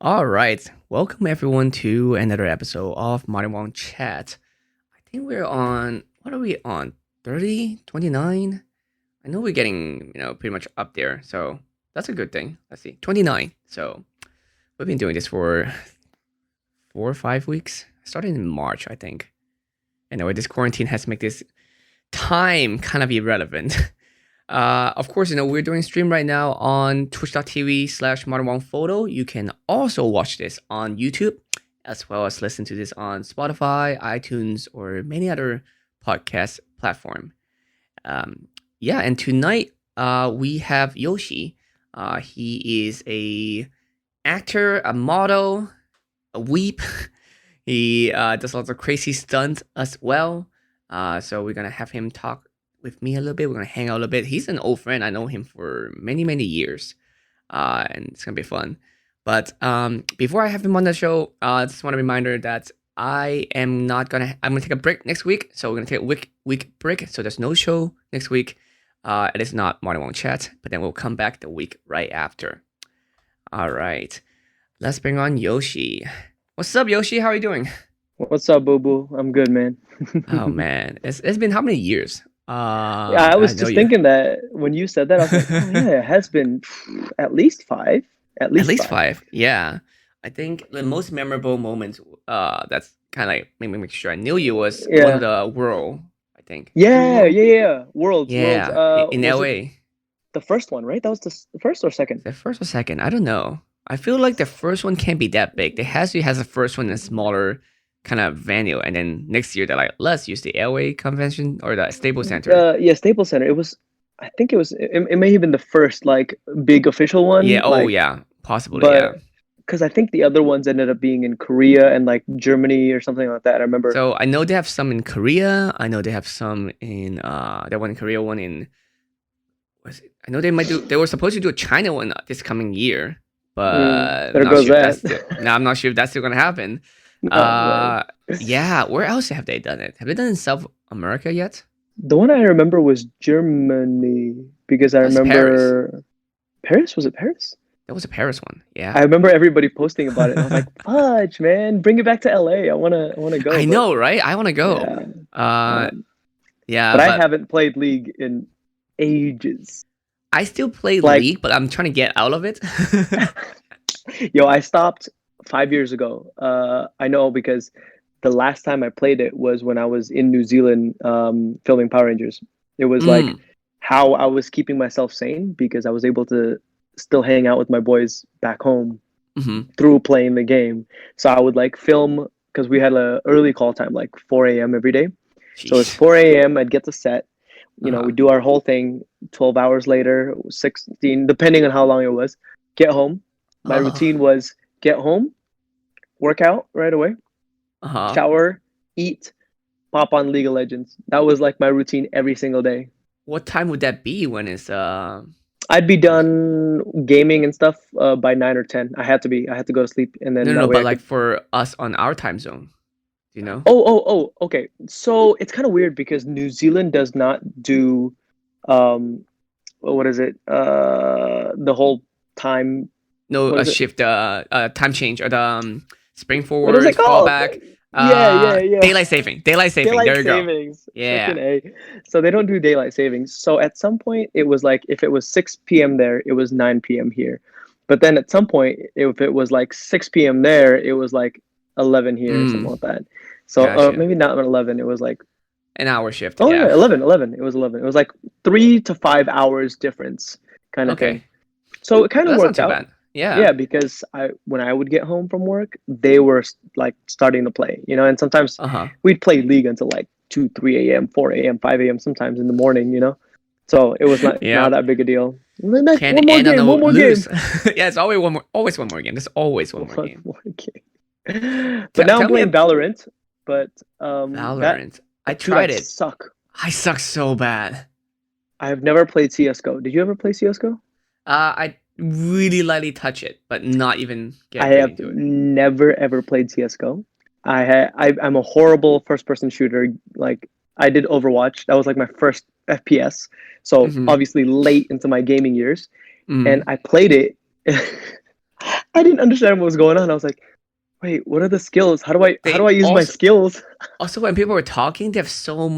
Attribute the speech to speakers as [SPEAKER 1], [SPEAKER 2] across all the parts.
[SPEAKER 1] All right. Welcome everyone to another episode of Modern Wong Chat. I think we're on, what are we on? 30, 29. I know we're getting, pretty much up there. So that's a good thing. Let's see. 29. So we've been doing this for 4 or 5 weeks. Started in March, I think. Anyway, this quarantine has made this time kind of irrelevant. Of course, we're doing stream right now on twitch.tv/modernwongphoto. You can also watch this on YouTube, as well as listen to this on Spotify, iTunes, or many other podcast platform. Yeah, and tonight we have Yoshi. He is a actor, a model, a weep. He does lots of crazy stunts as well. So we're gonna have him talk with me a little bit. We're gonna hang out a little bit. He's an old friend. I know him for many, many years, and it's gonna be fun. But before I have him on the show, I just want a reminder that I'm gonna take a break next week. So we're gonna take a week break. So there's no show next week. It is not Modern Wong Chat, but then we'll come back the week right after. All right, let's bring on Yoshi. What's up, Yoshi? How are you doing?
[SPEAKER 2] What's up, Boo Boo? I'm good, man.
[SPEAKER 1] Oh man, it's been how many years?
[SPEAKER 2] Yeah, I
[SPEAKER 1] I
[SPEAKER 2] was
[SPEAKER 1] know
[SPEAKER 2] just
[SPEAKER 1] you.
[SPEAKER 2] thinking that when you said that, I was like, oh yeah, it has been at least five. At
[SPEAKER 1] At
[SPEAKER 2] least
[SPEAKER 1] least
[SPEAKER 2] five.
[SPEAKER 1] five. Yeah. I think the most memorable moment that's kind of like made me make sure I knew you was one of
[SPEAKER 2] Yeah.
[SPEAKER 1] the World, I think. Was it
[SPEAKER 2] Yeah,
[SPEAKER 1] World?
[SPEAKER 2] yeah, yeah. Worlds.
[SPEAKER 1] Yeah, in
[SPEAKER 2] Was it
[SPEAKER 1] LA.
[SPEAKER 2] the first one, right? That was the first or second?
[SPEAKER 1] The first or second? I don't know. I feel like the first one can't be that big. They has the first one in a smaller kind of venue, and then next year they're like, let's use the LA convention or the Staples Center.
[SPEAKER 2] Yeah, Staples Center. It was, I think it was, it may have been the first like big official
[SPEAKER 1] Yeah,
[SPEAKER 2] one,
[SPEAKER 1] oh
[SPEAKER 2] like,
[SPEAKER 1] yeah, possibly,
[SPEAKER 2] but
[SPEAKER 1] yeah.
[SPEAKER 2] because I think the other ones ended up being in Korea and like Germany or something like that. I remember.
[SPEAKER 1] So I know they have some in Korea. I know they have some in that one in Korea, one in I know they were supposed to do a China one this coming year, but
[SPEAKER 2] There goes that.
[SPEAKER 1] I'm not sure if that's still gonna happen.
[SPEAKER 2] Oh man.
[SPEAKER 1] Uh yeah, where else have they done it? Have they done it in South America yet?
[SPEAKER 2] The one I remember was Germany because I
[SPEAKER 1] That was Paris.
[SPEAKER 2] remember Paris. Was it Paris?
[SPEAKER 1] That was a Paris one.
[SPEAKER 2] I
[SPEAKER 1] Yeah.
[SPEAKER 2] remember everybody posting about it, and I was like, "Fudge, man, bring it back to LA. I wanna go."
[SPEAKER 1] I
[SPEAKER 2] But
[SPEAKER 1] know, right? I wanna go.
[SPEAKER 2] yeah,
[SPEAKER 1] Uh
[SPEAKER 2] um,
[SPEAKER 1] yeah,
[SPEAKER 2] but I
[SPEAKER 1] but
[SPEAKER 2] haven't played League in ages.
[SPEAKER 1] I still play
[SPEAKER 2] Like,
[SPEAKER 1] League, but I'm trying to get out of it.
[SPEAKER 2] yo, I stopped 5 years ago. I know because the last time I played it was when I was in New Zealand filming Power Rangers. It was like
[SPEAKER 1] Mm.
[SPEAKER 2] how I was keeping myself sane because I was able to still hang out with my boys back home
[SPEAKER 1] Hmm.
[SPEAKER 2] through playing the game. So I would like film because we had a early call time, like 4 a.m. every day. So it's
[SPEAKER 1] Jeez.
[SPEAKER 2] 4 a.m. I'd get to set. We
[SPEAKER 1] Uh-huh.
[SPEAKER 2] do our whole thing. 12 hours later, 16, depending on how long it was. Get home. My
[SPEAKER 1] Oh.
[SPEAKER 2] routine was get home, work out right away,
[SPEAKER 1] Uh-huh.
[SPEAKER 2] shower, eat, pop on League of Legends. That was like my routine every single day.
[SPEAKER 1] What time would that be when it's
[SPEAKER 2] I'd be done gaming and stuff by 9 or 10. I had to be. I had to go to sleep, and
[SPEAKER 1] no,
[SPEAKER 2] then
[SPEAKER 1] no, no,
[SPEAKER 2] that way
[SPEAKER 1] but
[SPEAKER 2] I
[SPEAKER 1] like
[SPEAKER 2] could.
[SPEAKER 1] for us on our time zone, do you know?
[SPEAKER 2] Okay. So it's kind of weird because New Zealand does not do, um, what is it? The whole time.
[SPEAKER 1] No,
[SPEAKER 2] What
[SPEAKER 1] a
[SPEAKER 2] is it?
[SPEAKER 1] shift, time change or the spring
[SPEAKER 2] What is
[SPEAKER 1] forward,
[SPEAKER 2] it called?
[SPEAKER 1] fallback,
[SPEAKER 2] Yeah.
[SPEAKER 1] daylight saving, daylight saving.
[SPEAKER 2] Daylight
[SPEAKER 1] There you go.
[SPEAKER 2] savings.
[SPEAKER 1] Yeah.
[SPEAKER 2] Freaking A. So they don't do daylight savings. So at some point, it was like if it was 6 p.m. there, it was 9 p.m. here. But then at some point, if it was like 6 p.m. there, it was like 11 here or something
[SPEAKER 1] Mm,
[SPEAKER 2] like that. So
[SPEAKER 1] gotcha.
[SPEAKER 2] maybe not 11. It was like,
[SPEAKER 1] An hour shift.
[SPEAKER 2] oh
[SPEAKER 1] Yeah.
[SPEAKER 2] yeah, 11, 11. It was 11. It was like 3 to 5 hours difference kind of thing.
[SPEAKER 1] Okay.
[SPEAKER 2] So it kind
[SPEAKER 1] Well,
[SPEAKER 2] of
[SPEAKER 1] that's not
[SPEAKER 2] worked
[SPEAKER 1] too
[SPEAKER 2] out.
[SPEAKER 1] bad. Yeah.
[SPEAKER 2] Yeah, because when I would get home from work, they were like starting to play, and sometimes
[SPEAKER 1] Uh huh.
[SPEAKER 2] we'd play League until like 2, 3 a.m., 4 a.m., 5 a.m., sometimes in the morning. So it was not
[SPEAKER 1] Yeah.
[SPEAKER 2] that big a deal. Like,
[SPEAKER 1] Can
[SPEAKER 2] one more
[SPEAKER 1] end on a
[SPEAKER 2] game, one more game,
[SPEAKER 1] lose. Yeah, it's always one more game. There's always one more
[SPEAKER 2] one
[SPEAKER 1] game.
[SPEAKER 2] more game. But
[SPEAKER 1] Tell,
[SPEAKER 2] now I'm
[SPEAKER 1] tell me
[SPEAKER 2] playing
[SPEAKER 1] about
[SPEAKER 2] Valorant, but that
[SPEAKER 1] Valorant. I
[SPEAKER 2] dude, I
[SPEAKER 1] tried it.
[SPEAKER 2] suck.
[SPEAKER 1] I suck so bad.
[SPEAKER 2] I've never played CS:GO. Did you ever play CS:GO?
[SPEAKER 1] I really lightly touch it, but not even
[SPEAKER 2] I
[SPEAKER 1] get really
[SPEAKER 2] have
[SPEAKER 1] into it.
[SPEAKER 2] never ever played CS:GO. I'm a horrible first person shooter. Like I did Overwatch. That was like my first FPS. So
[SPEAKER 1] Mm-hmm.
[SPEAKER 2] obviously late into my gaming years, and
[SPEAKER 1] Mm.
[SPEAKER 2] I played it. I didn't understand what was going on. I was like, wait, what are the skills? How do
[SPEAKER 1] They
[SPEAKER 2] I use my
[SPEAKER 1] also
[SPEAKER 2] skills?
[SPEAKER 1] also when people were talking, they have so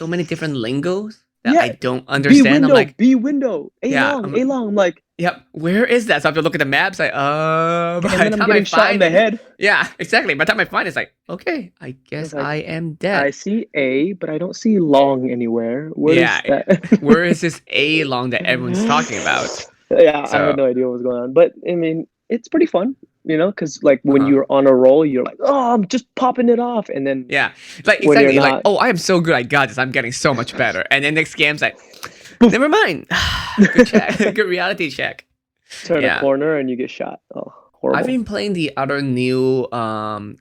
[SPEAKER 1] many different lingos that I
[SPEAKER 2] Yeah,
[SPEAKER 1] don't understand. I'm like,
[SPEAKER 2] B window, A
[SPEAKER 1] yeah,
[SPEAKER 2] long, A long. I'm like,
[SPEAKER 1] yep, where is that? So I have to look at the maps. Like, by
[SPEAKER 2] and
[SPEAKER 1] the
[SPEAKER 2] then I'm
[SPEAKER 1] time I
[SPEAKER 2] getting shot in
[SPEAKER 1] find
[SPEAKER 2] the
[SPEAKER 1] it,
[SPEAKER 2] head.
[SPEAKER 1] yeah, exactly. By the time I find it, it's like, okay, I
[SPEAKER 2] I
[SPEAKER 1] guess
[SPEAKER 2] was like,
[SPEAKER 1] I am
[SPEAKER 2] I
[SPEAKER 1] dead.
[SPEAKER 2] see A, but I don't see long anywhere. What
[SPEAKER 1] Yeah,
[SPEAKER 2] is that?
[SPEAKER 1] where is this A long that everyone's talking about?
[SPEAKER 2] Yeah, I had
[SPEAKER 1] So,
[SPEAKER 2] no idea what was going on. But I mean, it's pretty fun, because like when
[SPEAKER 1] uh-huh.
[SPEAKER 2] you're on a roll, you're like, oh, I'm just popping it off. And then
[SPEAKER 1] Yeah, like
[SPEAKER 2] when you're
[SPEAKER 1] exactly, like,
[SPEAKER 2] not,
[SPEAKER 1] oh, I am so good, I got this. I'm getting so much better. And then next game's like,
[SPEAKER 2] poof,
[SPEAKER 1] never mind. Good check, good reality check.
[SPEAKER 2] turn a
[SPEAKER 1] Yeah,
[SPEAKER 2] corner and you get shot. Oh,
[SPEAKER 1] I've
[SPEAKER 2] horrible.
[SPEAKER 1] been playing the other new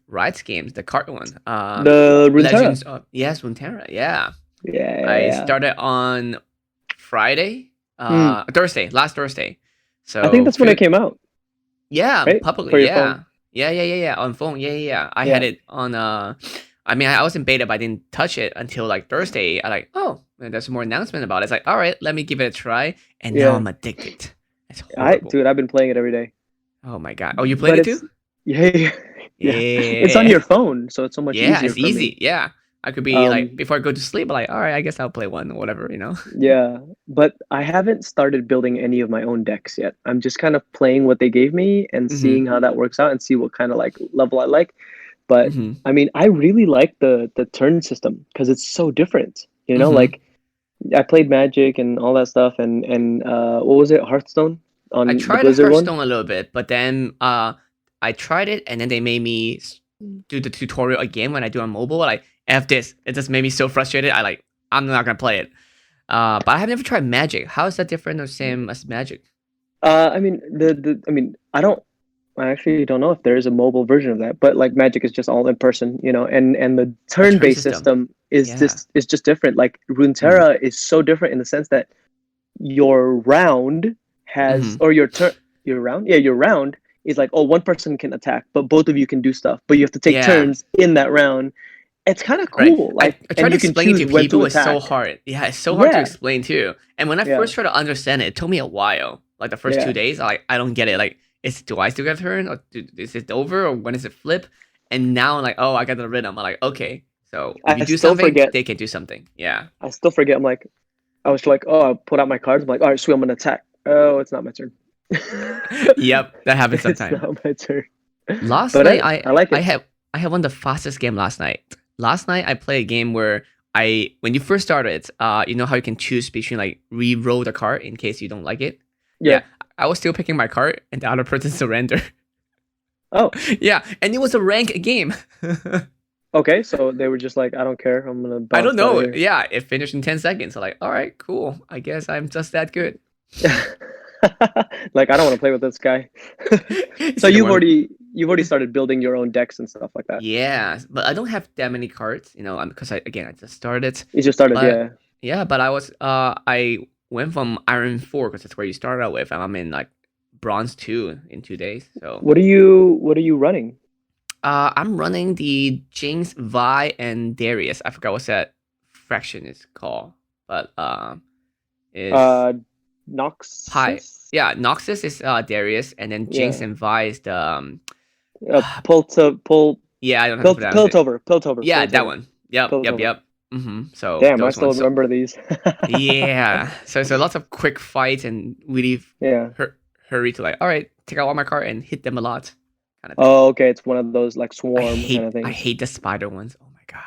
[SPEAKER 1] rights games, the card one.
[SPEAKER 2] The Runeterra.
[SPEAKER 1] Legends of yes, Runeterra. Yeah,
[SPEAKER 2] Yeah, yeah,
[SPEAKER 1] I
[SPEAKER 2] yeah.
[SPEAKER 1] started on Friday,
[SPEAKER 2] Hmm.
[SPEAKER 1] Thursday, last Thursday.
[SPEAKER 2] I think
[SPEAKER 1] So
[SPEAKER 2] that's when it came out,
[SPEAKER 1] yeah,
[SPEAKER 2] right?
[SPEAKER 1] publicly,
[SPEAKER 2] For your phone.
[SPEAKER 1] yeah, on phone, yeah. I had
[SPEAKER 2] Yeah.
[SPEAKER 1] it on. I mean, I was in beta, but I didn't touch it until like Thursday. I like, oh, and there's more announcement about it. It's like, all right, let me give it a try, and now
[SPEAKER 2] Yeah.
[SPEAKER 1] I'm addicted. It's horrible.
[SPEAKER 2] Dude, I've been playing it every day.
[SPEAKER 1] Oh my god. Oh, you played
[SPEAKER 2] But
[SPEAKER 1] it too?
[SPEAKER 2] it's, yeah, yeah, yeah. It's on
[SPEAKER 1] Yeah.
[SPEAKER 2] your phone, so it's so much
[SPEAKER 1] Yeah,
[SPEAKER 2] easier
[SPEAKER 1] it's
[SPEAKER 2] for me.
[SPEAKER 1] easy. Yeah. I could be like
[SPEAKER 2] Um,
[SPEAKER 1] before I go to sleep, I'm like, all right, I guess I'll play one or whatever, you know?
[SPEAKER 2] yeah, but I haven't started building any of my own decks yet. I'm just kind of playing what they gave me and
[SPEAKER 1] Mm-hmm.
[SPEAKER 2] seeing how that works out and see what kind of like level I like. But
[SPEAKER 1] Mm-hmm.
[SPEAKER 2] I mean, I really like the turn system because it's so different.
[SPEAKER 1] Mm-hmm.
[SPEAKER 2] Like I played Magic and all that stuff, and what was it, Hearthstone
[SPEAKER 1] I
[SPEAKER 2] on the
[SPEAKER 1] tried
[SPEAKER 2] Blizzard one?
[SPEAKER 1] Hearthstone a little bit, but then I tried it and then they made me do the tutorial again when I do on mobile. Like F this. It just made me so frustrated. I'm not gonna play it. But I have never tried Magic. How is that different or same as Magic?
[SPEAKER 2] I mean I mean I actually don't know if there is a mobile version of that, but like Magic is just all in person, and the
[SPEAKER 1] A turn
[SPEAKER 2] turn-based
[SPEAKER 1] system.
[SPEAKER 2] system is
[SPEAKER 1] Yeah.
[SPEAKER 2] just different. Like
[SPEAKER 1] Mm-hmm.
[SPEAKER 2] Runeterra is so different in the sense that your round has
[SPEAKER 1] Mm-hmm.
[SPEAKER 2] or your round is like, oh, one person can attack, but both of you can do stuff, but you have to take
[SPEAKER 1] Yeah.
[SPEAKER 2] turns in that round. It's kind of
[SPEAKER 1] Right.
[SPEAKER 2] cool,
[SPEAKER 1] I,
[SPEAKER 2] like,
[SPEAKER 1] I try
[SPEAKER 2] and
[SPEAKER 1] to
[SPEAKER 2] you can
[SPEAKER 1] explain it
[SPEAKER 2] choose
[SPEAKER 1] to
[SPEAKER 2] when to
[SPEAKER 1] people. It's so
[SPEAKER 2] attack.
[SPEAKER 1] hard. Yeah, it's so hard to
[SPEAKER 2] Yeah,
[SPEAKER 1] explain too. And when I
[SPEAKER 2] yeah,
[SPEAKER 1] first tried to understand it, it took me a while. Like the first two
[SPEAKER 2] yeah.
[SPEAKER 1] days, I don't get it. Like, do I still get a turn? Or is it over? Or when is it flip? And now I'm like, oh, I got the rhythm. I'm like, okay. So if you
[SPEAKER 2] I
[SPEAKER 1] do
[SPEAKER 2] still
[SPEAKER 1] something,
[SPEAKER 2] forget.
[SPEAKER 1] they can do something. Yeah.
[SPEAKER 2] I still forget. I'm like, I was like, oh, I put out my cards. I'm like, all right, sweet, I'm gonna attack. Oh, it's not my turn.
[SPEAKER 1] Yep, that happens
[SPEAKER 2] It's
[SPEAKER 1] sometimes.
[SPEAKER 2] not my turn.
[SPEAKER 1] Last
[SPEAKER 2] But
[SPEAKER 1] night,
[SPEAKER 2] I like
[SPEAKER 1] I
[SPEAKER 2] it.
[SPEAKER 1] have I had one of the fastest game last night. Last night I played a game where when you first started, you know how you can choose between like re-roll the card in case you don't like it.
[SPEAKER 2] Yeah.
[SPEAKER 1] Yeah, I was still picking my card, and the other person surrendered.
[SPEAKER 2] Oh,
[SPEAKER 1] Yeah, and it was a rank game.
[SPEAKER 2] okay. So they were just like, I don't care. I'm gonna
[SPEAKER 1] I don't
[SPEAKER 2] bounce out of
[SPEAKER 1] know.
[SPEAKER 2] here.
[SPEAKER 1] Yeah, it finished in 10 seconds. I'm like, all right, cool. I guess I'm just that good.
[SPEAKER 2] Like, I don't want to play with this guy. So
[SPEAKER 1] It's like the one.
[SPEAKER 2] you've already started building your own decks and stuff like that.
[SPEAKER 1] Yeah, but I don't have that many cards, because I just started.
[SPEAKER 2] You just started,
[SPEAKER 1] But
[SPEAKER 2] yeah.
[SPEAKER 1] yeah, but I went from Iron 4 because that's where you start out with, and I'm in like Bronze 2 in 2 days. So
[SPEAKER 2] What are you running?
[SPEAKER 1] I'm running the Jinx, Vi, and Darius. I forgot what that fraction is called, but is
[SPEAKER 2] Uh,
[SPEAKER 1] Pi.
[SPEAKER 2] Noxus?
[SPEAKER 1] Yeah, Noxus is Darius, and then Jinx
[SPEAKER 2] Yeah.
[SPEAKER 1] and Vi is the
[SPEAKER 2] Pull
[SPEAKER 1] yeah, I don't know how to pronounce it. Yeah, that
[SPEAKER 2] Piltover.
[SPEAKER 1] one. Yep, yep,
[SPEAKER 2] Piltover.
[SPEAKER 1] yep. So
[SPEAKER 2] Damn, I
[SPEAKER 1] those
[SPEAKER 2] still
[SPEAKER 1] ones. So
[SPEAKER 2] remember these.
[SPEAKER 1] yeah, so lots of quick fights and really
[SPEAKER 2] Yeah.
[SPEAKER 1] hurry to like, all right, take out all my card and hit them a lot, kind of thing.
[SPEAKER 2] Oh, okay. It's one of those like swarm kind of
[SPEAKER 1] I
[SPEAKER 2] things.
[SPEAKER 1] hate the spider ones. Oh my god,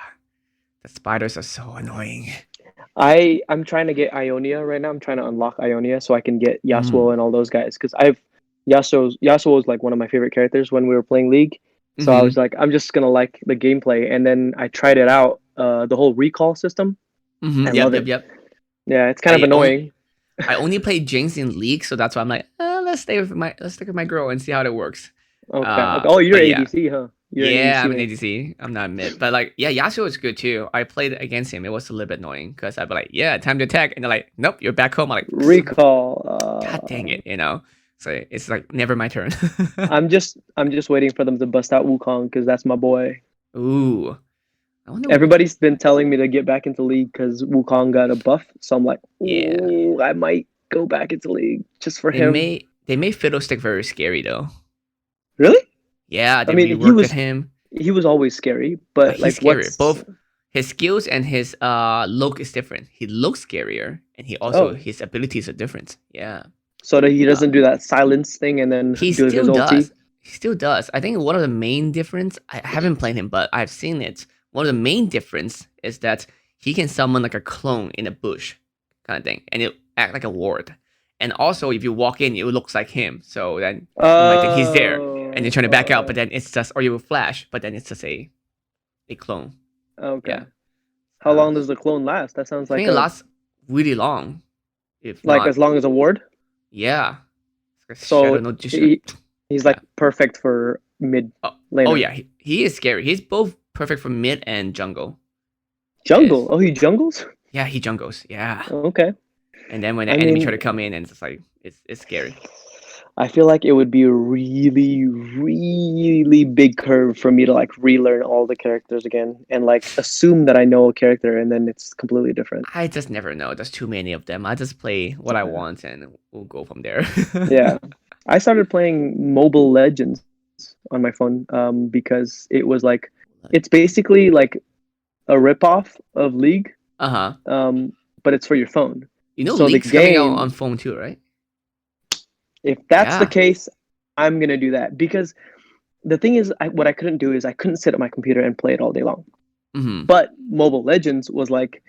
[SPEAKER 1] the spiders are so annoying.
[SPEAKER 2] I'm trying to get Ionia right now. I'm trying to unlock Ionia so I can get
[SPEAKER 1] Mm.
[SPEAKER 2] Yasuo and all those guys because I've Yasuo was like one of my favorite characters when we were playing League. So I was
[SPEAKER 1] Mm-hmm.
[SPEAKER 2] like, I'm just gonna like the gameplay, and then I tried it out, the whole recall system.
[SPEAKER 1] Mm-hmm.
[SPEAKER 2] I
[SPEAKER 1] Yep,
[SPEAKER 2] love
[SPEAKER 1] yep,
[SPEAKER 2] it.
[SPEAKER 1] yep.
[SPEAKER 2] Yeah, it's kind of
[SPEAKER 1] I only
[SPEAKER 2] annoying.
[SPEAKER 1] I only play Jinx in League, so that's why I'm like, let's stick with my girl and see how it works.
[SPEAKER 2] Okay. Okay. Oh, you're
[SPEAKER 1] But yeah,
[SPEAKER 2] ADC, huh? You're an
[SPEAKER 1] yeah,
[SPEAKER 2] ADC
[SPEAKER 1] I'm an
[SPEAKER 2] main.
[SPEAKER 1] ADC. I'm not mid, but like, yeah, Yasuo is good too. I played against him. It was a little bit annoying because I'd be like, yeah, time to attack, and they're like, nope, you're back home. I'm like, son of
[SPEAKER 2] Recall.
[SPEAKER 1] god dang it. So it's like never my turn.
[SPEAKER 2] I'm just waiting for them to bust out Wukong because that's my boy.
[SPEAKER 1] Ooh, I wonder.
[SPEAKER 2] Everybody's been telling me to get back into League because Wukong got a buff, so I'm like,
[SPEAKER 1] Yeah,
[SPEAKER 2] ooh, I might go back into League just for him.
[SPEAKER 1] they made Fiddlestick very scary though.
[SPEAKER 2] Really?
[SPEAKER 1] Yeah,
[SPEAKER 2] I
[SPEAKER 1] they
[SPEAKER 2] mean,
[SPEAKER 1] reworked him.
[SPEAKER 2] he was always scary, but
[SPEAKER 1] He's
[SPEAKER 2] like,
[SPEAKER 1] scarier.
[SPEAKER 2] what's
[SPEAKER 1] Both his skills and his look is different. He looks scarier, and he also
[SPEAKER 2] oh,
[SPEAKER 1] his abilities are different. Yeah.
[SPEAKER 2] so that he
[SPEAKER 1] Uh,
[SPEAKER 2] doesn't do that silence thing and then
[SPEAKER 1] he
[SPEAKER 2] do his
[SPEAKER 1] still
[SPEAKER 2] ulti?
[SPEAKER 1] does. He still does. I think one of the main difference. I haven't played him, but I've seen it. One of the main difference is that he can summon like a clone in a bush, kind of thing, and it act like a ward. And also, if you walk in, it looks like him. So then you might think he's there, and you're trying to back out, but
[SPEAKER 2] Oh,
[SPEAKER 1] then it's just, or you will flash, but then it's just a clone.
[SPEAKER 2] okay.
[SPEAKER 1] Yeah.
[SPEAKER 2] How long does the clone last? That sounds
[SPEAKER 1] I think it
[SPEAKER 2] a
[SPEAKER 1] lasts really long. If
[SPEAKER 2] like
[SPEAKER 1] not,
[SPEAKER 2] as long as a ward.
[SPEAKER 1] yeah. It's like a shadow
[SPEAKER 2] So
[SPEAKER 1] no Jushu.
[SPEAKER 2] he's
[SPEAKER 1] Yeah.
[SPEAKER 2] like perfect for mid
[SPEAKER 1] Oh, oh
[SPEAKER 2] laner.
[SPEAKER 1] yeah. He is scary. He's both perfect for mid and jungle.
[SPEAKER 2] Jungle.
[SPEAKER 1] Is
[SPEAKER 2] Oh, he jungles.
[SPEAKER 1] yeah, he jungles. Yeah.
[SPEAKER 2] Okay.
[SPEAKER 1] And then when the
[SPEAKER 2] I
[SPEAKER 1] enemy try
[SPEAKER 2] mean,
[SPEAKER 1] to come in, and it's just like it's scary.
[SPEAKER 2] I feel like it would be a really, really big curve for me to like relearn all the characters again and like assume that I know a character and then it's completely different.
[SPEAKER 1] I just never know. There's too many of them. I just play what I want, and we'll go from there.
[SPEAKER 2] Yeah. I started playing Mobile Legends on my phone because it was like, it's basically like a ripoff of League,
[SPEAKER 1] Uh huh.
[SPEAKER 2] um, but it's for your phone.
[SPEAKER 1] You know,
[SPEAKER 2] So the
[SPEAKER 1] League's coming out
[SPEAKER 2] game,
[SPEAKER 1] on phone too, right?
[SPEAKER 2] if that's the
[SPEAKER 1] Yeah.
[SPEAKER 2] case, I'm gonna do that because the thing is, what I couldn't do is I couldn't sit at my computer and play it all day long.
[SPEAKER 1] Mm-hmm.
[SPEAKER 2] But Mobile Legends was like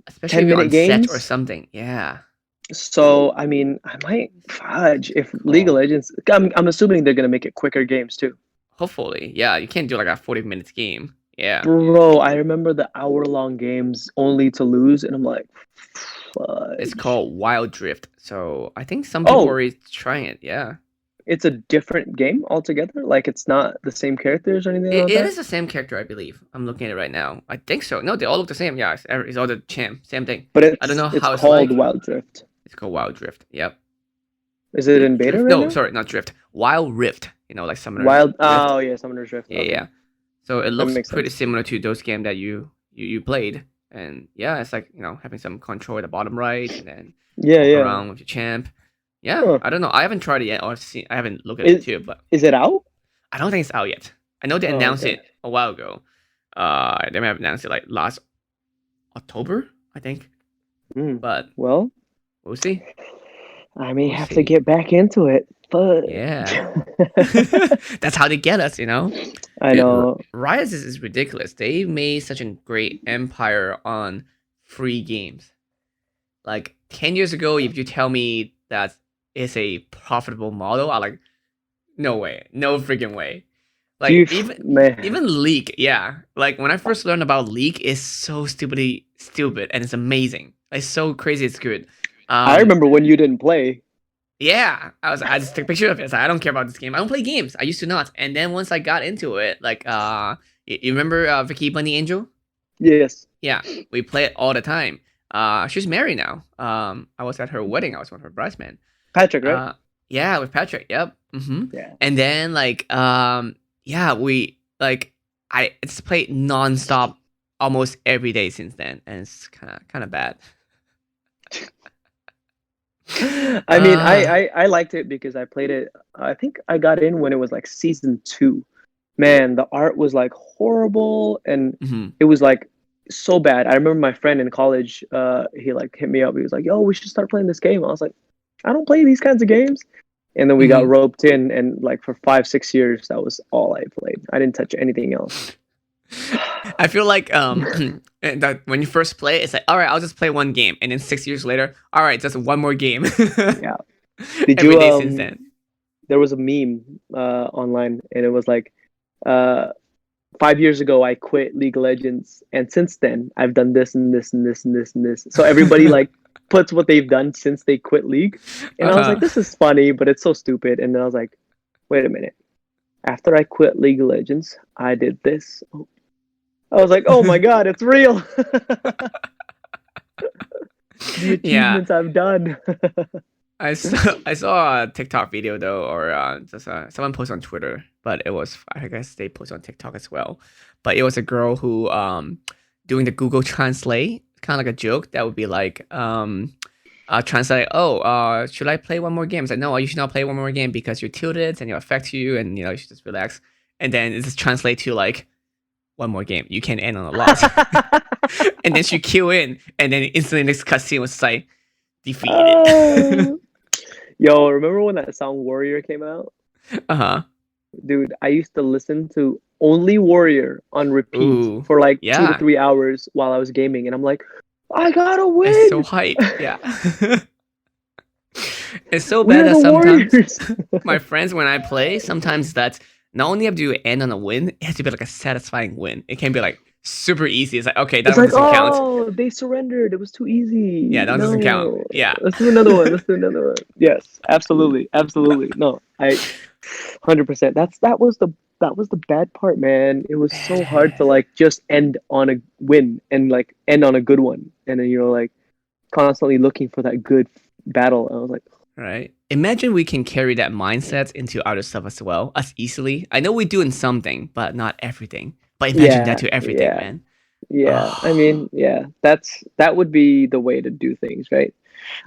[SPEAKER 1] Especially if
[SPEAKER 2] 10
[SPEAKER 1] you're
[SPEAKER 2] minute
[SPEAKER 1] on set or
[SPEAKER 2] games.
[SPEAKER 1] something. Yeah.
[SPEAKER 2] So I mean, I might fudge if League of
[SPEAKER 1] Oh.
[SPEAKER 2] Legends. I'm assuming they're gonna make it quicker games too.
[SPEAKER 1] Hopefully. Yeah. You can't do like a 40 minutes game. Yeah.
[SPEAKER 2] Bro, I remember the hour-long games only to lose, and I'm like,
[SPEAKER 1] It's
[SPEAKER 2] fudge.
[SPEAKER 1] called Wild Drift. So I think some people are
[SPEAKER 2] Oh,
[SPEAKER 1] already trying it. Yeah.
[SPEAKER 2] it's a different game altogether. Like it's not the same characters or anything like
[SPEAKER 1] It
[SPEAKER 2] that.
[SPEAKER 1] is the same character, I believe. I'm looking at it right now. I think so. No, they all look the same. Yeah, it's all the champ. Same thing.
[SPEAKER 2] But
[SPEAKER 1] I don't know
[SPEAKER 2] it's
[SPEAKER 1] how it's
[SPEAKER 2] called
[SPEAKER 1] like.
[SPEAKER 2] Wild Drift.
[SPEAKER 1] It's called Wild Drift. Yep.
[SPEAKER 2] Is it in beta
[SPEAKER 1] Drift?
[SPEAKER 2] right
[SPEAKER 1] No,
[SPEAKER 2] now?
[SPEAKER 1] sorry, not Drift. Wild Rift. Like Summoner's
[SPEAKER 2] Wild.
[SPEAKER 1] Rift.
[SPEAKER 2] Oh yeah, Summoner's Rift.
[SPEAKER 1] Yeah,
[SPEAKER 2] Okay,
[SPEAKER 1] yeah. So it
[SPEAKER 2] that
[SPEAKER 1] looks
[SPEAKER 2] makes
[SPEAKER 1] pretty
[SPEAKER 2] sense.
[SPEAKER 1] similar to those games that you played. And yeah, it's like, having some control at the bottom right and then
[SPEAKER 2] Yeah,
[SPEAKER 1] walk
[SPEAKER 2] yeah.
[SPEAKER 1] around with your champ. Yeah,
[SPEAKER 2] Huh.
[SPEAKER 1] I don't know. I haven't tried it yet, or I haven't looked at it
[SPEAKER 2] Is
[SPEAKER 1] too, but
[SPEAKER 2] is it out?
[SPEAKER 1] I don't think it's out yet. I know they
[SPEAKER 2] Oh,
[SPEAKER 1] announced
[SPEAKER 2] okay.
[SPEAKER 1] it a while ago. They may have announced it like last October, I think.
[SPEAKER 2] Hmm.
[SPEAKER 1] But
[SPEAKER 2] Well,
[SPEAKER 1] we'll see.
[SPEAKER 2] I may
[SPEAKER 1] We'll
[SPEAKER 2] have to
[SPEAKER 1] see.
[SPEAKER 2] get back into it, but
[SPEAKER 1] Yeah. That's how they get us.
[SPEAKER 2] I
[SPEAKER 1] Dude,
[SPEAKER 2] know.
[SPEAKER 1] Riot is ridiculous. They made such a great empire on free games. Like 10 years ago, if you tell me that it's a profitable model, I'm like, no way, no freaking way. Like
[SPEAKER 2] Man.
[SPEAKER 1] even League, yeah. Like when I first learned about League, it's so stupidly stupid and it's amazing. It's so crazy, it's good.
[SPEAKER 2] I remember when you didn't play.
[SPEAKER 1] Yeah, I just took a picture of it. I don't care about this game. I don't play games. I used to not. And then once I got into it, like you remember Vicky Bunny Angel?
[SPEAKER 2] Yes.
[SPEAKER 1] Yeah, we play it all the time. She's married now. I was at her wedding. I was one of her bridesmen.
[SPEAKER 2] Patrick, right?
[SPEAKER 1] Yeah, with Patrick. Yep. Mm-hmm.
[SPEAKER 2] Yeah.
[SPEAKER 1] And then yeah, we I it's played nonstop almost every day since then, and it's kind of bad.
[SPEAKER 2] I mean, I liked it because I played it. I think I got in when it was like season 2. Man, the art was like horrible, and
[SPEAKER 1] Mhm.
[SPEAKER 2] it was like so bad. I remember my friend in college. He like hit me up. He was like, "Yo, we should start playing this game." I was like, "I don't play these kinds of games." And then we got
[SPEAKER 1] Mhm.
[SPEAKER 2] roped in, and like for 5-6 years, that was all I played. I didn't touch anything else.
[SPEAKER 1] I feel like that when you first play, it's like, all right, I'll just play one game, and then 6 years later, all right, just one more game.
[SPEAKER 2] Yeah. Did
[SPEAKER 1] Every
[SPEAKER 2] you
[SPEAKER 1] day since then.
[SPEAKER 2] there was a meme online, and it was like, uh 5 years ago I quit League of Legends, and since then I've done this and this and this and this and this. So everybody like puts what they've done since they quit League, and I was
[SPEAKER 1] Uh-huh.
[SPEAKER 2] like, this is funny, but it's so stupid. And then I was like, wait a minute. After I quit League of Legends, I did this. I was like, oh my god, it's real. The
[SPEAKER 1] Yeah,
[SPEAKER 2] achievements I've done.
[SPEAKER 1] I saw a TikTok video though, or just someone posted on Twitter, but it was, I guess they posted on TikTok as well. But it was a girl who doing the Google Translate, kind of like a joke that would be like translate. Oh, should I play one more game? It's like, no, you should not play one more game because you're tilted and it'll affect you, and you should just relax. And then it just translate to like one more game. You can end on a loss. And then she queue in, and then instantly next cutscene was like defeated.
[SPEAKER 2] Oh. Yo, remember when that song Warrior came out?
[SPEAKER 1] Uh-huh.
[SPEAKER 2] Dude, I used to listen to only Warrior on repeat
[SPEAKER 1] Ooh.
[SPEAKER 2] for like 2 to
[SPEAKER 1] Yeah.
[SPEAKER 2] 3 hours while I was gaming, and I'm like, I gotta
[SPEAKER 1] It's so
[SPEAKER 2] win!
[SPEAKER 1] hype. Yeah. It's so
[SPEAKER 2] We
[SPEAKER 1] bad
[SPEAKER 2] are
[SPEAKER 1] that
[SPEAKER 2] the
[SPEAKER 1] sometimes
[SPEAKER 2] Warriors!
[SPEAKER 1] my friends, when I play, sometimes that's not only have to end on a win, it has to be like a satisfying win. It can be like super easy. It's like, okay, that
[SPEAKER 2] It's
[SPEAKER 1] one
[SPEAKER 2] like,
[SPEAKER 1] doesn't count.
[SPEAKER 2] oh, they surrendered. It was too
[SPEAKER 1] Yeah,
[SPEAKER 2] easy.
[SPEAKER 1] that one doesn't count.
[SPEAKER 2] No,
[SPEAKER 1] Yeah.
[SPEAKER 2] let's do another one. Let's do another one. Yes, absolutely, absolutely. No, 100%. That was the bad part, man. It was so hard to like just end on a win and like end on a good one, and then like constantly looking for that good battle. I was like,
[SPEAKER 1] Right. Imagine we can carry that mindset into other stuff as well as easily. I know we do in something, but not everything. But imagine that
[SPEAKER 2] yeah,
[SPEAKER 1] to everything,
[SPEAKER 2] yeah,
[SPEAKER 1] man.
[SPEAKER 2] yeah. I
[SPEAKER 1] Oh,
[SPEAKER 2] mean, yeah, that would be the way to do things, right?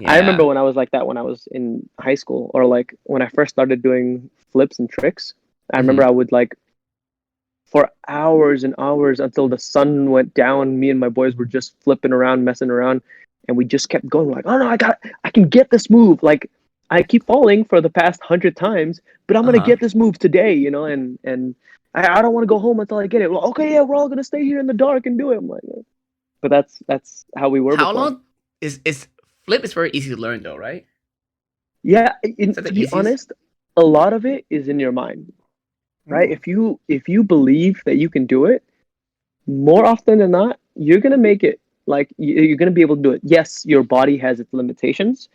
[SPEAKER 2] I remember
[SPEAKER 1] yeah.
[SPEAKER 2] when I was like that when I was in high school, or like when I first started doing flips and tricks. I remember
[SPEAKER 1] Hmm.
[SPEAKER 2] I would like for hours and hours until the sun went down. Me and my boys were just flipping around, messing around, and we just kept going. Like, oh no, I can get this move. Like, I keep falling for the past 100 times, but I'm gonna
[SPEAKER 1] Uh-huh.
[SPEAKER 2] get this move today. And I don't want to go home until I get it. Well, okay, yeah, we're all gonna stay here in the dark and do it. I'm like, but that's how we were
[SPEAKER 1] How
[SPEAKER 2] before.
[SPEAKER 1] long is flip is very easy to learn though, right?
[SPEAKER 2] Yeah,
[SPEAKER 1] Is that
[SPEAKER 2] to
[SPEAKER 1] the
[SPEAKER 2] be
[SPEAKER 1] easiest?
[SPEAKER 2] honest, a lot of it is in your mind, right?
[SPEAKER 1] Ooh.
[SPEAKER 2] If you believe that you can do it, more often than not, you're gonna make it. Like you're gonna be able to do it. Yes, your body has its limitations,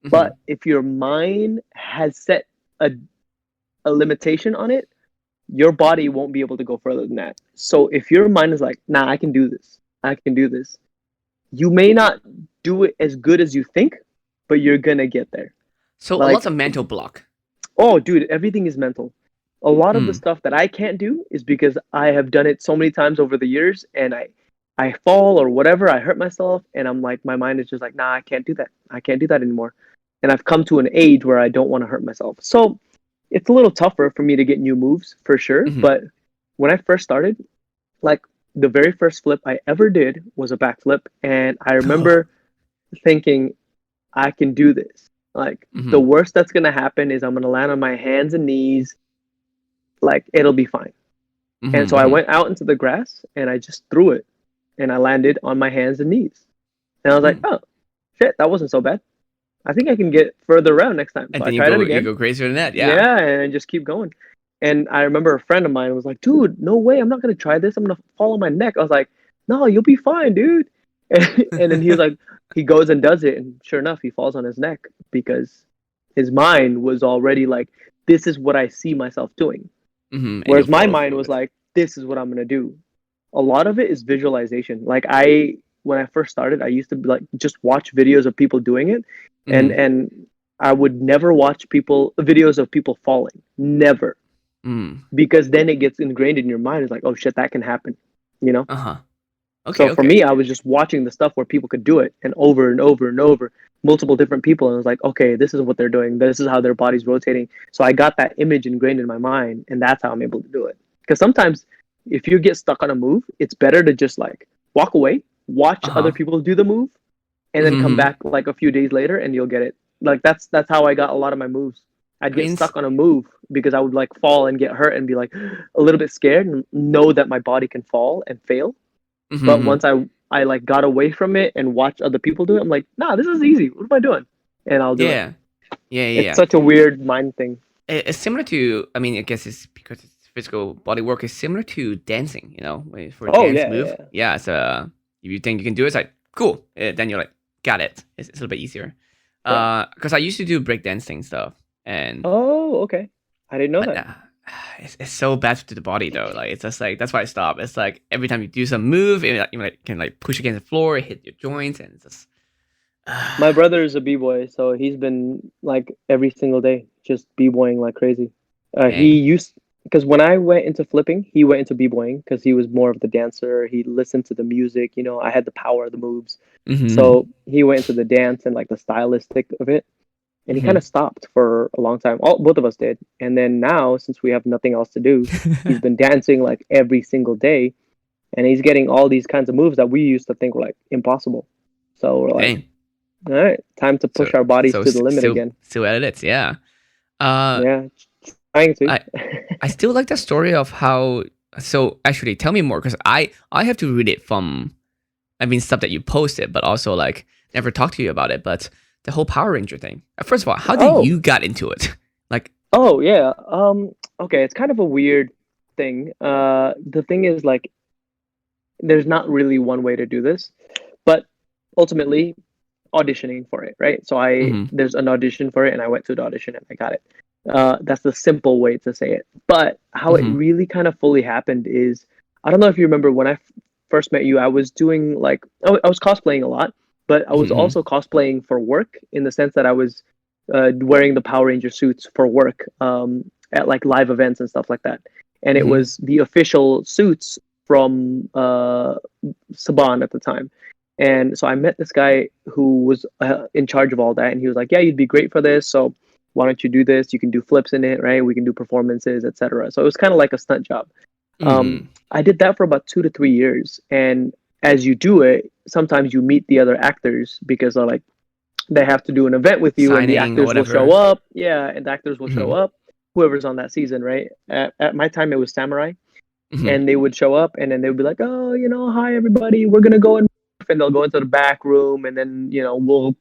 [SPEAKER 1] Hmm.
[SPEAKER 2] but if your mind has set a limitation on it, your body won't be able to go further than that. So if your mind is like, nah, I can do this, I can do this, you may not do it as good as you think, but you're gonna get there.
[SPEAKER 1] So a lot's
[SPEAKER 2] Like,
[SPEAKER 1] of mental block.
[SPEAKER 2] oh, dude, everything is mental. A lot of the
[SPEAKER 1] Mm.
[SPEAKER 2] stuff that I can't do is because I have done it so many times over the years, and I fall or whatever, I hurt myself, and I'm like, my mind is just like, nah, I can't do that. I can't do that anymore. And I've come to an age where I don't want to hurt myself. So it's a little tougher for me to get new moves for sure.
[SPEAKER 1] Hmm.
[SPEAKER 2] But when I first started, like the very first flip I ever did was a backflip, and I remember thinking, I can do this. Like the
[SPEAKER 1] Hmm.
[SPEAKER 2] worst that's gonna happen is I'm gonna land on my hands and knees. Like it'll be fine. And so I
[SPEAKER 1] Hmm.
[SPEAKER 2] went out into the grass and I just threw it, and I landed on my hands and knees. And I was like,
[SPEAKER 1] Hmm.
[SPEAKER 2] oh shit, that wasn't so bad. I think I can get further around next time.
[SPEAKER 1] And
[SPEAKER 2] So I
[SPEAKER 1] then
[SPEAKER 2] tried it
[SPEAKER 1] you
[SPEAKER 2] again.
[SPEAKER 1] go crazier than that. Yeah.
[SPEAKER 2] Yeah, and just keep going. And I remember a friend of mine was like, dude, no way, I'm not gonna try this. I'm gonna fall on my neck. I was like, no, you'll be fine, dude. And then he was like, he goes and does it, and sure enough, he falls on his neck because his mind was already like, this is what I see myself doing.
[SPEAKER 1] And you'll
[SPEAKER 2] Whereas my
[SPEAKER 1] follow
[SPEAKER 2] mind
[SPEAKER 1] through
[SPEAKER 2] was
[SPEAKER 1] it.
[SPEAKER 2] like, this is what I'm gonna do. A lot of it is visualization. Like when I first started, I used to be like just watch videos of people doing it, and
[SPEAKER 1] Hmm.
[SPEAKER 2] and I would never watch people videos of people falling. Never.
[SPEAKER 1] Mm.
[SPEAKER 2] Because then it gets ingrained in your mind. It's like, oh shit, that can happen. You know?
[SPEAKER 1] Uh-huh. Okay,
[SPEAKER 2] So for
[SPEAKER 1] okay.
[SPEAKER 2] me, I was just watching the stuff where people could do it and over and over and over, multiple different people. And I was like, okay, this is what they're doing. This is how their body's rotating. So I got that image ingrained in my mind, and that's how I'm able to do it. Because sometimes if you get stuck on a move, it's better to just like walk away, watch other
[SPEAKER 1] Uh-huh.
[SPEAKER 2] people do the move, and then come
[SPEAKER 1] Hmm.
[SPEAKER 2] back like a few days later and you'll get it. Like that's how I got a lot of my moves. I'd
[SPEAKER 1] I
[SPEAKER 2] get
[SPEAKER 1] mean,
[SPEAKER 2] stuck on a move because I would like fall and get hurt and be like a little bit scared and know that my body can fall and fail. But
[SPEAKER 1] mm-hmm.
[SPEAKER 2] once I like got away from it and watched other people do it, I'm like, nah, this is easy. What am I doing? And I'll do it.
[SPEAKER 1] Yeah. Yeah, yeah,
[SPEAKER 2] It's
[SPEAKER 1] yeah.
[SPEAKER 2] such a weird mind thing.
[SPEAKER 1] It's similar to, I mean, I guess it's because it's physical body work is similar to dancing, for a
[SPEAKER 2] Oh
[SPEAKER 1] dance
[SPEAKER 2] yeah,
[SPEAKER 1] move.
[SPEAKER 2] yeah.
[SPEAKER 1] Yeah, so if you think you can do it, it's like, cool. Then you're like, got it. It's a little bit easier.
[SPEAKER 2] Yeah.
[SPEAKER 1] Because I used to do breakdancing stuff, and
[SPEAKER 2] Oh, okay. I didn't know
[SPEAKER 1] but
[SPEAKER 2] that.
[SPEAKER 1] it's so bad to the body though. Like it's just like that's why I stopped. It's like every time you do some move, you like, can like push against the floor, hit your joints, and it's just.
[SPEAKER 2] My brother is a b-boy, so he's been like every single day just b-boying like crazy. He
[SPEAKER 1] Dang.
[SPEAKER 2] used because when I went into flipping, he went into b-boying because he was more of the dancer. He listened to the music. I had the power of the moves.
[SPEAKER 1] Mm-hmm.
[SPEAKER 2] So he went into the dance and like the stylistic of it. And he kind
[SPEAKER 1] Mm-hmm.
[SPEAKER 2] of stopped for a long time. Both of us did. And then now, since we have nothing else to do, he's been dancing like every single day, and he's getting all these kinds of moves that we used to think were like impossible. So we're like,
[SPEAKER 1] Dang.
[SPEAKER 2] all right, time to
[SPEAKER 1] So
[SPEAKER 2] push our bodies
[SPEAKER 1] so
[SPEAKER 2] to the limit
[SPEAKER 1] still
[SPEAKER 2] again.
[SPEAKER 1] still at it, yeah. Uh,
[SPEAKER 2] Yeah, trying to.
[SPEAKER 1] I I still like the story of how. So actually, tell me more because I have to read it from. I mean, stuff that you posted, but also like never talked to you about it. But the whole Power Ranger thing. First of all, how did
[SPEAKER 2] Oh,
[SPEAKER 1] you got into it? Like,
[SPEAKER 2] oh yeah. Okay, it's kind of a weird thing. The thing is like, there's not really one way to do this, but ultimately auditioning for it, right? So
[SPEAKER 1] mm-hmm,
[SPEAKER 2] there's an audition for it, and I went to the audition and I got it. That's the simple way to say it. But how it
[SPEAKER 1] mm-hmm,
[SPEAKER 2] really kind of fully happened is, I don't know if you remember when I first met you. I was doing like I was cosplaying a lot, but I was
[SPEAKER 1] mm-hmm,
[SPEAKER 2] also cosplaying for work in the sense that I was wearing the Power Ranger suits for work at like live events and stuff like that. And it
[SPEAKER 1] mm-hmm,
[SPEAKER 2] was the official suits from Saban at the time. And so I met this guy who was in charge of all that, and he was like, "Yeah, you'd be great for this. So why don't you do this? You can do flips in it, right? We can do performances, etc." So it was kind of like a stunt job.
[SPEAKER 1] mm-hmm.
[SPEAKER 2] I did that for about 2 to 3 years, and as you do it, sometimes you meet the other actors because they're like they have to do an event with you, and the
[SPEAKER 1] Signing or
[SPEAKER 2] actors will show
[SPEAKER 1] whatever.
[SPEAKER 2] up. Yeah, and the actors will show
[SPEAKER 1] Mm-hmm,
[SPEAKER 2] up. Whoever's on that season, right? At my time, it was Samurai,
[SPEAKER 1] mm-hmm,
[SPEAKER 2] and they would show up, and then they would be like, "Oh, hi everybody, we're gonna go and they'll go into the back room, and then we'll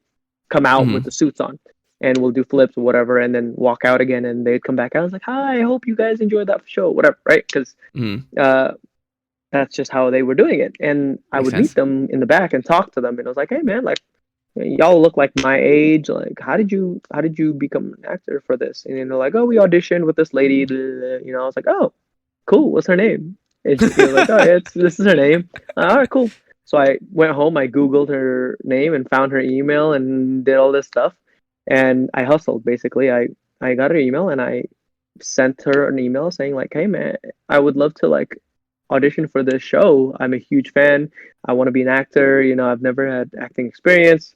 [SPEAKER 2] come out with
[SPEAKER 1] mm-hmm,
[SPEAKER 2] the suits on, and we'll do flips or whatever, and then walk out again, and they'd come back out. I was like, "Hi, I hope you guys enjoyed that show, whatever," right? Because
[SPEAKER 1] mm-hmm.
[SPEAKER 2] uh, that's just how they were doing it, and I
[SPEAKER 1] Makes
[SPEAKER 2] would meet
[SPEAKER 1] sense.
[SPEAKER 2] them in the back and talk to them, and I was like, "Hey, man, like." Y'all look like my age. Like, how did you become an actor for this? And they're like, oh, we auditioned with this lady. I was like, oh, cool. What's her name? And he was like, oh, yeah, this is her name. All right, cool. So I went home. I googled her name and found her email and did all this stuff. And I hustled basically. I got her email and I sent her an email saying like, hey man, I would love to like audition for this show. I'm a huge fan. I want to be an actor. I've never had acting experience.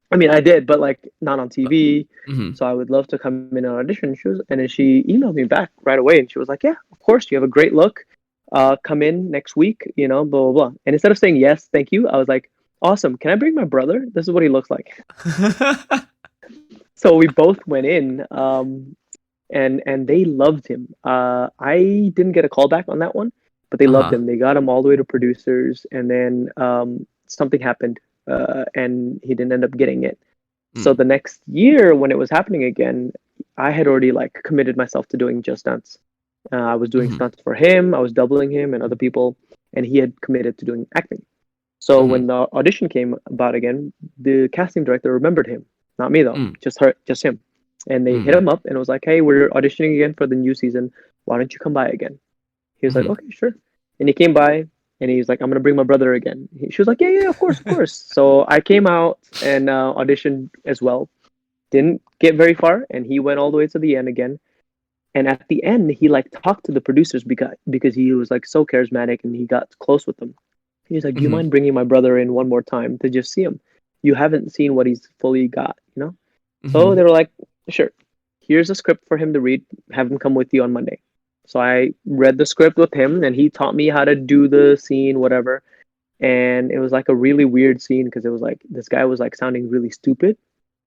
[SPEAKER 2] I mean, I did, but like not on TV.
[SPEAKER 1] Mm-hmm.
[SPEAKER 2] So I would love to come in and audition. And then she emailed me back right away, and she was like, "Yeah, of course, you have a great look. Come in next week. Blah blah blah." And instead of saying yes, thank you, I was like, "Awesome. Can I bring my brother? This is what he looks like." So we both went in, and they loved him. I didn't get a call back on that one, but they loved
[SPEAKER 1] Uh-huh.
[SPEAKER 2] him. They got him all the way to producers, and then something happened, and he didn't end up getting it. So
[SPEAKER 1] Mm.
[SPEAKER 2] the next year, when it was happening again, I had already like committed myself to doing just stunts. I was doing
[SPEAKER 1] Mhm.
[SPEAKER 2] stunts for him. I was doubling him and other people, and he had committed to doing acting. So
[SPEAKER 1] Mhm.
[SPEAKER 2] when the audition came about again, the casting director remembered him, not me though,
[SPEAKER 1] Mm.
[SPEAKER 2] just him. And they hit
[SPEAKER 1] Mm.
[SPEAKER 2] him up and was like, "Hey, we're auditioning again for the new season. Why don't you come by again?" He was like,
[SPEAKER 1] Mhm.
[SPEAKER 2] "Okay, sure." And he came by, and he's like, "I'm gonna bring my brother again." She was like, "Yeah, yeah, of course, of course." So I came out and auditioned as well. Didn't get very far, and he went all the way to the end again. And at the end, he like talked to the producers because he was like so charismatic and he got close with them. He's like, "Do you
[SPEAKER 1] Mhm.
[SPEAKER 2] mind bringing my brother in one more time to just see him? You haven't seen what he's fully got." So
[SPEAKER 1] Mhm.
[SPEAKER 2] they were like, "Sure. Here's a script for him to read. Have him come with you on Monday." So I read the script with him, and he taught me how to do the scene, whatever. And it was like a really weird scene because it was like this guy was like sounding really stupid,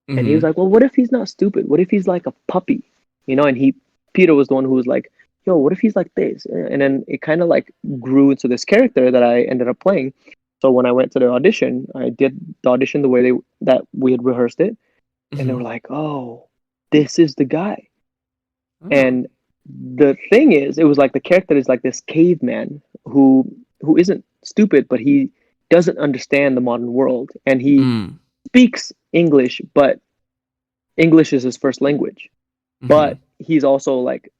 [SPEAKER 2] and he was
[SPEAKER 1] Mhm.
[SPEAKER 2] like, "Well, what if he's not stupid? What if he's like a puppy?" And Peter was the one who was like, "Yo, what if he's like this?" And then it kind of like grew into this character that I ended up playing. So when I went to the audition, I did the audition the way that we had rehearsed it, and they
[SPEAKER 1] Mhm.
[SPEAKER 2] were like, "Oh, this is the guy."
[SPEAKER 1] Oh.
[SPEAKER 2] And the thing is, it was like the character is like this caveman who isn't stupid, but he doesn't understand the modern world, and he
[SPEAKER 1] Mm.
[SPEAKER 2] speaks English, but English is his first language. But
[SPEAKER 1] Mhm.
[SPEAKER 2] he's also like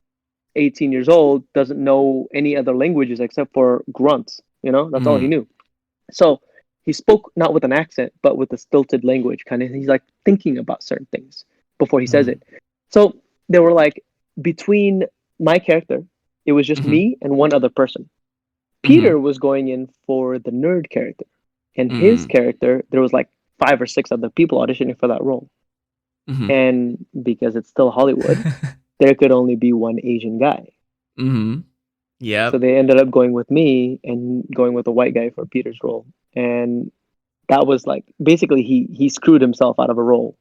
[SPEAKER 2] 18 years old, doesn't know any other languages except for grunts. That's all he
[SPEAKER 1] Mm.
[SPEAKER 2] knew. So he spoke not with an accent, but with a stilted language. Kind of, he's like thinking about certain things before he says
[SPEAKER 1] Mhm.
[SPEAKER 2] it. So they were like between my character. It was just
[SPEAKER 1] Mhm.
[SPEAKER 2] me and one other person.
[SPEAKER 1] Mhm.
[SPEAKER 2] Peter was going in for the nerd character, and his
[SPEAKER 1] Mhm.
[SPEAKER 2] character, there was like 5 or 6 other people auditioning for that role.
[SPEAKER 1] Mhm.
[SPEAKER 2] And because it's still Hollywood, there could only be one Asian guy.
[SPEAKER 1] Mhm.
[SPEAKER 2] So
[SPEAKER 1] Yep.
[SPEAKER 2] they ended up going with me and going with a white guy for Peter's role. And that was like basically he screwed himself out of a role,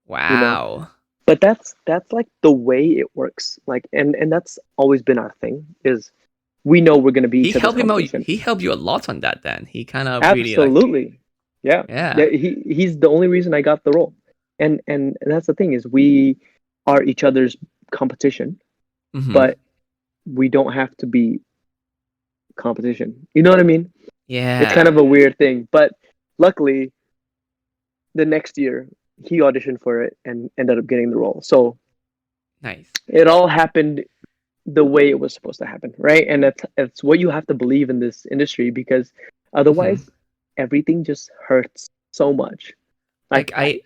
[SPEAKER 2] you know.
[SPEAKER 1] Wow.
[SPEAKER 2] But that's like the way it works. Like and that's always been our thing is we know we're gonna be
[SPEAKER 1] He
[SPEAKER 2] each other's
[SPEAKER 1] helped him out.
[SPEAKER 2] competition.
[SPEAKER 1] He helped you a lot on that. Then he kind of really like,
[SPEAKER 2] Absolutely. Yeah.
[SPEAKER 1] yeah.
[SPEAKER 2] Yeah, he's the only reason I got the role. And that's the thing is we are each other's competition,
[SPEAKER 1] Mhm.
[SPEAKER 2] but we don't have to be competition. You know what I mean? It's kind
[SPEAKER 1] Yeah.
[SPEAKER 2] of a weird thing, but luckily the next year he auditioned for it and ended up getting the role. So
[SPEAKER 1] Nice.
[SPEAKER 2] it all happened the way it was supposed to happen, right? And it's what you have to believe in this industry because
[SPEAKER 1] Mhm.
[SPEAKER 2] otherwise everything just hurts so much.
[SPEAKER 1] Like
[SPEAKER 2] Like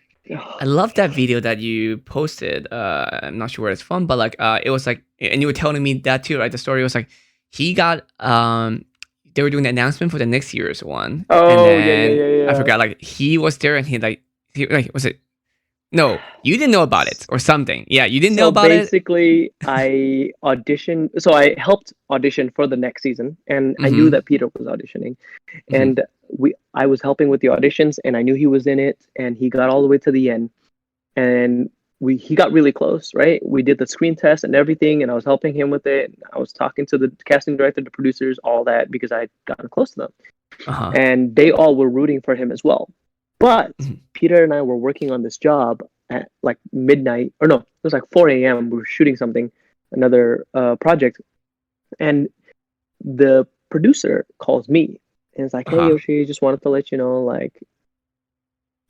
[SPEAKER 1] I love that video that you posted. I'm not sure where it's from, but like it was like, and you were telling me that too, right? The story was like he got they were doing the announcement for the next year's one, and
[SPEAKER 2] oh yeah, yeah,
[SPEAKER 1] then
[SPEAKER 2] yeah,
[SPEAKER 1] I
[SPEAKER 2] yeah.
[SPEAKER 1] forgot, like he was there and he like, was it, no, you didn't know about it or something. Yeah, you didn't know
[SPEAKER 2] So
[SPEAKER 1] about it.
[SPEAKER 2] basically, I auditioned. So I helped audition for the next season, and I knew
[SPEAKER 1] Mm-hmm.
[SPEAKER 2] that Peter was auditioning,
[SPEAKER 1] Mm-hmm.
[SPEAKER 2] and I was helping with the auditions, and I knew he was in it, and he got all the way to the end, and he got really close, right? We did the screen test and everything, and I was helping him with it. I was talking to the casting director, the producers, all that because I had gotten close to them,
[SPEAKER 1] Uh-huh.
[SPEAKER 2] and they all were rooting for him as well. But
[SPEAKER 1] Mm-hmm.
[SPEAKER 2] Peter and I were working on this job at like midnight, or no, it was like 4 a.m. We were shooting something, another project, and the producer calls me and it's like, "Hey
[SPEAKER 1] Uh-huh.
[SPEAKER 2] Yoshi, just wanted to let you know, like,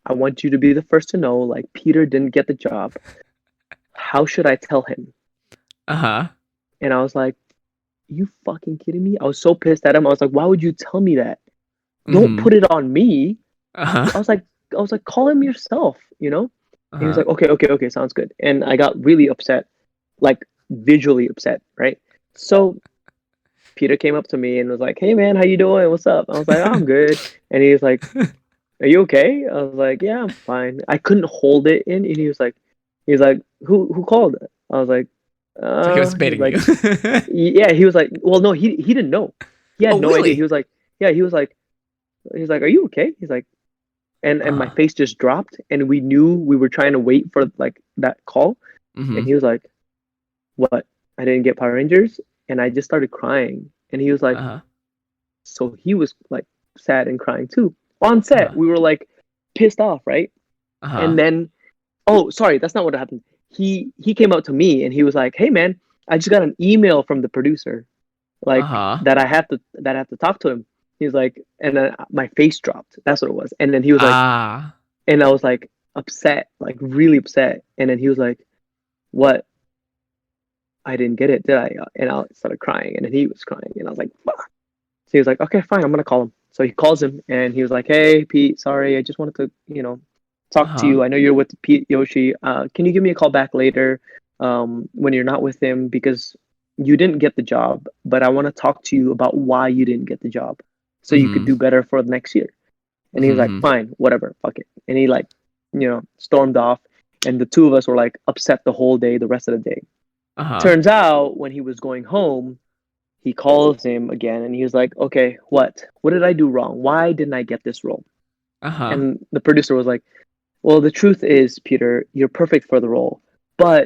[SPEAKER 2] I want you to be the first to know, like, Peter didn't get the job. How should I tell him?"
[SPEAKER 1] Uh-huh.
[SPEAKER 2] And I was like, "You fucking kidding me?" I was so pissed at him. I was like, "Why would you tell me that? Don't
[SPEAKER 1] Mm-hmm.
[SPEAKER 2] put it on me."
[SPEAKER 1] Uh-huh.
[SPEAKER 2] I was like, call him yourself, you know? And he was
[SPEAKER 1] Uh-huh.
[SPEAKER 2] like, okay, okay, okay, sounds good. And I got really upset, like visually upset, right? So Peter came up to me and was like, "Hey man, how you doing? What's up?" I was like, "Oh, I'm good." And he was like, "Are you okay?" I was like, "Yeah, I'm fine." I couldn't hold it in, and he was like, "Who called?" I was like,
[SPEAKER 1] So he was
[SPEAKER 2] He's
[SPEAKER 1] baiting
[SPEAKER 2] like,
[SPEAKER 1] you.
[SPEAKER 2] "Yeah." He was like, "Well, no, he didn't know. He had
[SPEAKER 1] Oh,
[SPEAKER 2] no idea." He
[SPEAKER 1] really?
[SPEAKER 2] was like, "Yeah." He was like, "Are you okay?" He's like, and my
[SPEAKER 1] Uh-huh.
[SPEAKER 2] face just dropped, and we knew we were trying to wait for like that call, and
[SPEAKER 1] Mm-hmm.
[SPEAKER 2] he was like, "What? I didn't get Power Rangers," and I just started crying, and he was like,
[SPEAKER 1] Uh-huh.
[SPEAKER 2] so he was like sad and crying too. On set,
[SPEAKER 1] Uh-huh.
[SPEAKER 2] we were like pissed off, right? And
[SPEAKER 1] Uh-huh.
[SPEAKER 2] then, oh, sorry, that's not what happened. He came up to me and he was like, "Hey man, I just got an email from the producer, like
[SPEAKER 1] Uh-huh.
[SPEAKER 2] that I have to talk to him." He's like, and then my face dropped. That's what it was. And then he was like,
[SPEAKER 1] Ah.
[SPEAKER 2] and I was like upset, like really upset. And then he was like, "What? I didn't get it, did I?" And I started crying, and then he was crying, and I was like, "Fuck." So he was like, "Okay, fine, I'm gonna call him." So he calls him, and he was like, "Hey, Pete, sorry, I just wanted to, talk to
[SPEAKER 1] Uh-huh.
[SPEAKER 2] you. I know you're with Pete Yoshi. Can you give me a call back later, when you're not with him because you didn't get the job, but I want to talk to you about why you didn't get the job, so you could
[SPEAKER 1] Mm-hmm.
[SPEAKER 2] do better for the next year." And he was like,
[SPEAKER 1] Mm-hmm.
[SPEAKER 2] "Fine, whatever, fuck it." And he like, stormed off, and the two of us were like upset the whole day, the rest of the day.
[SPEAKER 1] Uh-huh.
[SPEAKER 2] Turns out when he was going home, he calls him again and he was like, "Okay, what? What did I do wrong? Why didn't I get this role?"
[SPEAKER 1] Uh-huh.
[SPEAKER 2] And the producer was like, "Well, the truth is, Peter, you're perfect for the role, but,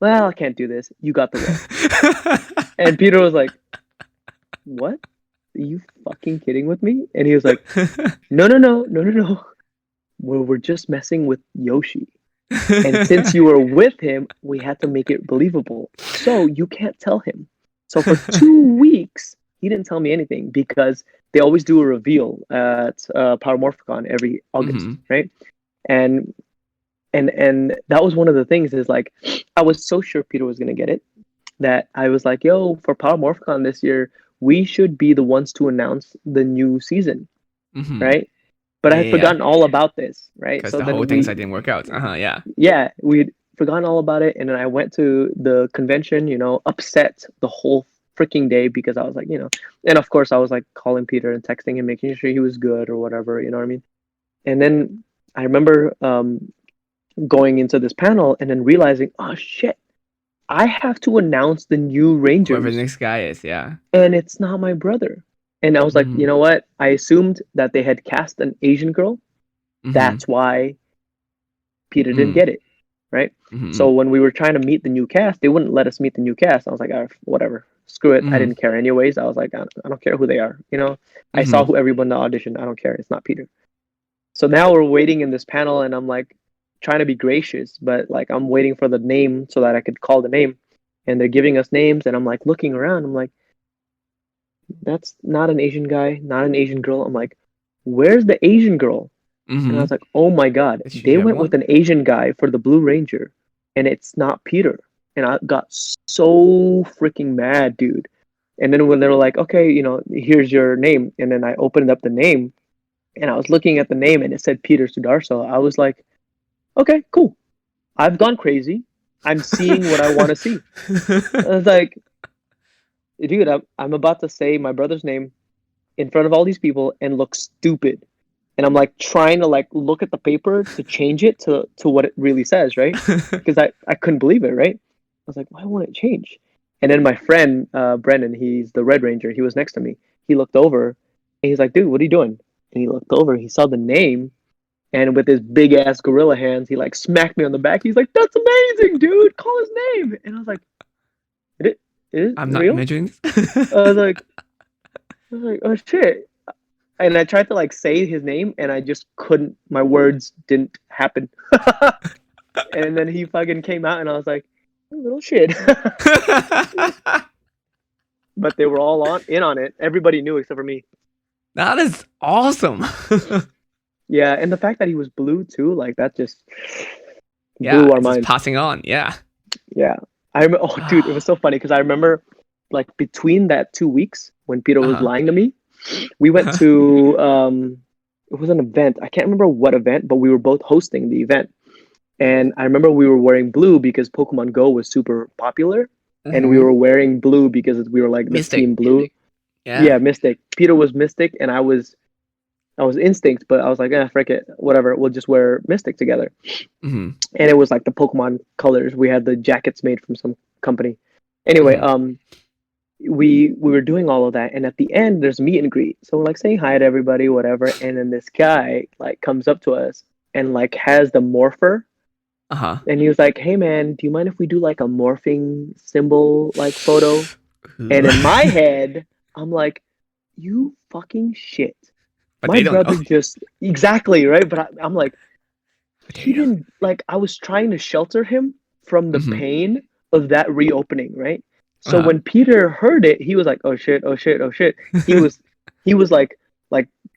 [SPEAKER 2] well, I can't do this. You got the role." And Peter was like, "What? Are you fucking kidding with me?" And he was like, "No, no, no, no, no, no. We're just messing with Yoshi. And since you were with him, we had to make it believable. So you can't tell him." So for 2 weeks, he didn't tell me anything because they always do a reveal at Power Morphicon every August,
[SPEAKER 1] Mhm.
[SPEAKER 2] right? And and that was one of the things is like I was so sure Peter was gonna get it that I was like, "Yo, for Power Morphicon this year, we should be the ones to announce the new season,
[SPEAKER 1] Mhm.
[SPEAKER 2] right?" But I
[SPEAKER 1] Yeah,
[SPEAKER 2] had
[SPEAKER 1] yeah, yeah.
[SPEAKER 2] forgotten all about this, right?
[SPEAKER 1] Because
[SPEAKER 2] So
[SPEAKER 1] the whole
[SPEAKER 2] then
[SPEAKER 1] thing side didn't work out. Uh-huh, yeah.
[SPEAKER 2] yeah, we forgotten all about it. And then I went to the convention, upset the whole freaking day because I was like, and of course I was like calling Peter and texting him, making sure he was good or whatever, you know what I mean? And then I remember going into this panel and then realizing, oh shit, I have to announce the new
[SPEAKER 1] Whoever the
[SPEAKER 2] Rangers,
[SPEAKER 1] next guy is, yeah.
[SPEAKER 2] and it's not my brother. And I was like, you
[SPEAKER 1] Mm-hmm.
[SPEAKER 2] know what? I assumed that they had cast an Asian girl.
[SPEAKER 1] Mm-hmm.
[SPEAKER 2] That's why Peter didn't
[SPEAKER 1] Mm-hmm.
[SPEAKER 2] get it, right?
[SPEAKER 1] Mm-hmm.
[SPEAKER 2] So when we were trying to meet the new cast, they wouldn't let us meet the new cast. I was like, whatever, screw it. I
[SPEAKER 1] Mm-hmm.
[SPEAKER 2] didn't care anyways. I was like, I don't care who they are. I saw
[SPEAKER 1] Mm-hmm.
[SPEAKER 2] who everyone in the audition. I don't care. It's not Peter. So now we're waiting in this panel, and I'm like trying to be gracious, but like I'm waiting for the name so that I could call the name, and they're giving us names, and I'm like looking around. I'm like, that's not an Asian guy, not an Asian girl. I'm like, where's the Asian girl? And I
[SPEAKER 1] Mm-hmm.
[SPEAKER 2] was like, oh my God,
[SPEAKER 1] Did she
[SPEAKER 2] they
[SPEAKER 1] have
[SPEAKER 2] went with
[SPEAKER 1] one?
[SPEAKER 2] an Asian guy for the Blue Ranger, and it's not Peter. And I got so freaking mad, dude. And then when they were like, okay, here's your name. And then I opened up the name, and I was looking at the name, and it said Peter Sudarso. I was like, okay, cool. I've gone crazy. I'm seeing what I want to see. I was like, dude, I'm about to say my brother's name in front of all these people and look stupid. And I'm like trying to like look at the paper to change it to what it really says, right? Because I couldn't believe it, right? I was like, why won't it change? And then my friend Brennan, he's the Red Ranger. He was next to me. He looked over and he's like, dude, what are you doing? And he looked over. He saw the name, and with his big ass gorilla hands, he like smacked me on the back. He's like, that's amazing, dude. Call his name. And I was like, it is
[SPEAKER 1] I'm not
[SPEAKER 2] real?
[SPEAKER 1] imagining.
[SPEAKER 2] I was like, oh shit. And I tried to like say his name, and I just couldn't. My words didn't happen. And then he fucking came out, and I was like, little shit. But they were all in on it. Everybody knew except for me.
[SPEAKER 1] That is awesome.
[SPEAKER 2] Yeah, and the fact that he was blue too, like that just
[SPEAKER 1] Yeah,
[SPEAKER 2] blew our
[SPEAKER 1] it's just
[SPEAKER 2] minds.
[SPEAKER 1] passing on. Yeah.
[SPEAKER 2] Yeah, oh, dude, it was so funny because I remember, like between that 2 weeks when Peter was
[SPEAKER 1] Uh-huh.
[SPEAKER 2] lying to me, we went to it was an event. I can't remember what event, but we were both hosting the event. And I remember we were wearing blue because Pokemon Go was super popular, and we
[SPEAKER 1] Mm-hmm.
[SPEAKER 2] were wearing blue because we were like the
[SPEAKER 1] Mystic.
[SPEAKER 2] team blue.
[SPEAKER 1] Yeah.
[SPEAKER 2] Yeah, Mystic. Peter was Mystic, and I was Instinct, but I was like, frick it, whatever. We'll just wear Mystic together.
[SPEAKER 1] Mm-hmm.
[SPEAKER 2] And it was like the Pokemon colors. We had the jackets made from some company. Anyway,
[SPEAKER 1] Mm-hmm.
[SPEAKER 2] we were doing all of that, and at the end there's meet and greet. So we're like saying hi to everybody, whatever. And then this guy like comes up to us and like has the morpher.
[SPEAKER 1] Uh-huh.
[SPEAKER 2] And he was like, hey man, do you mind if we do like a morphing symbol like photo? And in my head, I'm like, you fucking shit.
[SPEAKER 1] But
[SPEAKER 2] My
[SPEAKER 1] they don't
[SPEAKER 2] brother
[SPEAKER 1] know.
[SPEAKER 2] just exactly right. But I'm like, he
[SPEAKER 1] Damn.
[SPEAKER 2] didn't like. I was trying to shelter him from the
[SPEAKER 1] Mm-hmm.
[SPEAKER 2] pain of that reopening, right? So
[SPEAKER 1] Uh-huh.
[SPEAKER 2] when Peter heard it, he was like, oh shit, oh shit, oh shit. He was he was like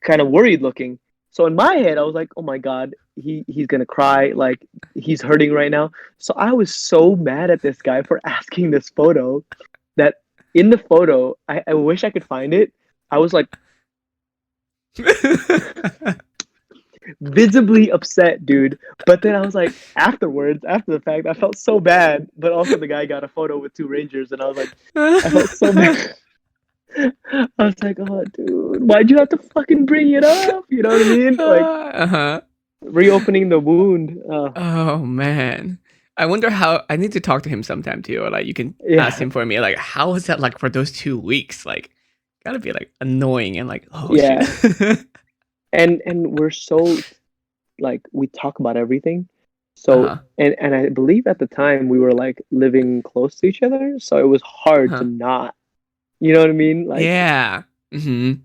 [SPEAKER 2] kind of worried looking. So in my head, I was like, oh my god, he's gonna cry, like he's hurting right now. So I was so mad at this guy for asking this photo that in the photo, I wish I could find it. I was like visibly upset, dude. But then I was like, afterwards, after the fact, I felt so bad. But also, the guy got a photo with two Rangers, and I was like, I felt so bad. I was like, oh, dude, why'd you have to fucking bring it up? You know what I mean? Like
[SPEAKER 1] Uh-huh.
[SPEAKER 2] reopening the wound.
[SPEAKER 1] Oh man. I wonder how I need to talk to him sometime too. Or like you can ask
[SPEAKER 2] Yeah,
[SPEAKER 1] him for me. Like, how was that like for those 2 weeks? Like, gotta be like annoying and like, oh shit.
[SPEAKER 2] yeah. And we're so like we talk about everything. So
[SPEAKER 1] Uh-huh.
[SPEAKER 2] and I believe at the time we were like living close to each other, so it was hard to
[SPEAKER 1] Uh-huh.
[SPEAKER 2] not. You know what I mean? Like
[SPEAKER 1] Yeah. Mm-hmm.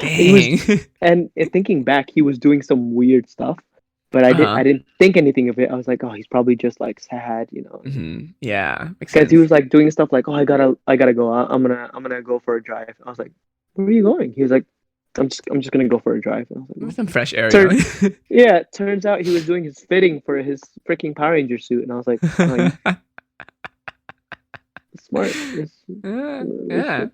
[SPEAKER 2] he was,
[SPEAKER 1] Dang.
[SPEAKER 2] and thinking back, he was doing some weird stuff, but I
[SPEAKER 1] Uh-huh.
[SPEAKER 2] didn't think anything of it. I was like, oh, he's probably just like sad,
[SPEAKER 1] Mm-hmm. Yeah. Makes
[SPEAKER 2] because he
[SPEAKER 1] sense.
[SPEAKER 2] was like doing stuff like, oh, I gotta go. I'm gonna go for a drive. I was like, where are you going? He was like, I'm just gonna go for a drive. And I was like,
[SPEAKER 1] With
[SPEAKER 2] well,
[SPEAKER 1] some fresh air,
[SPEAKER 2] turn, yeah. Turns out he was doing his fitting for his freaking Power Ranger suit, and I was like, oh, you smart.
[SPEAKER 1] Yeah.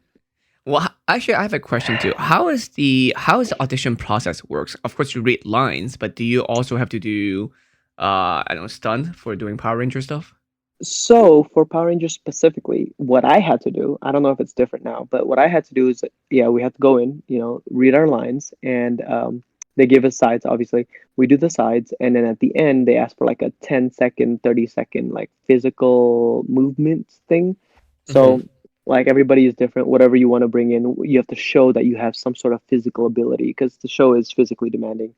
[SPEAKER 1] Well, actually, I have a question too. How is the audition process works? Of course, you read lines, but do you also have to do I don't know, stunned for doing Power Ranger stuff?
[SPEAKER 2] So for Power Rangers specifically, what I had to do, I don't know if it's different now, but what I had to do is, yeah, we had to go in, read our lines, and they give us sides. Obviously, we do the sides, and then at the end, they ask for like a 10-second, 30-second like physical movements thing.
[SPEAKER 1] Hmm.
[SPEAKER 2] So like everybody is different. Whatever you want to bring in, you have to show that you have some sort of physical ability because the show is physically demanding.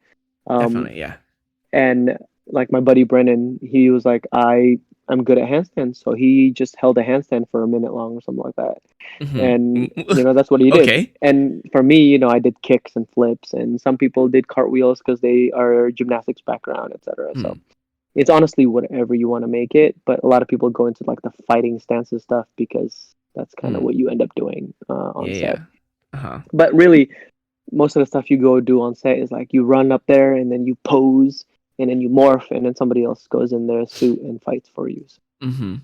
[SPEAKER 2] Um,
[SPEAKER 1] Definitely, yeah.
[SPEAKER 2] and like my buddy Brennan, he was like, I'm good at handstands, so he just held a handstand for a minute long or something like that.
[SPEAKER 1] Hmm.
[SPEAKER 2] And that's what he did.
[SPEAKER 1] Okay.
[SPEAKER 2] And for me, I did kicks and flips, and some people did cartwheels because they are gymnastics background, etc. So
[SPEAKER 1] Mm.
[SPEAKER 2] it's honestly whatever you want to make it, but a lot of people go into like the fighting stances stuff because that's kind of
[SPEAKER 1] Mm.
[SPEAKER 2] what you end up doing on
[SPEAKER 1] Yeah,
[SPEAKER 2] set.
[SPEAKER 1] yeah. Uh-huh.
[SPEAKER 2] But really, most of the stuff you go do on set is like you run up there and then you pose and then you morph and then somebody else goes in their suit and fights for you.
[SPEAKER 1] Hmm.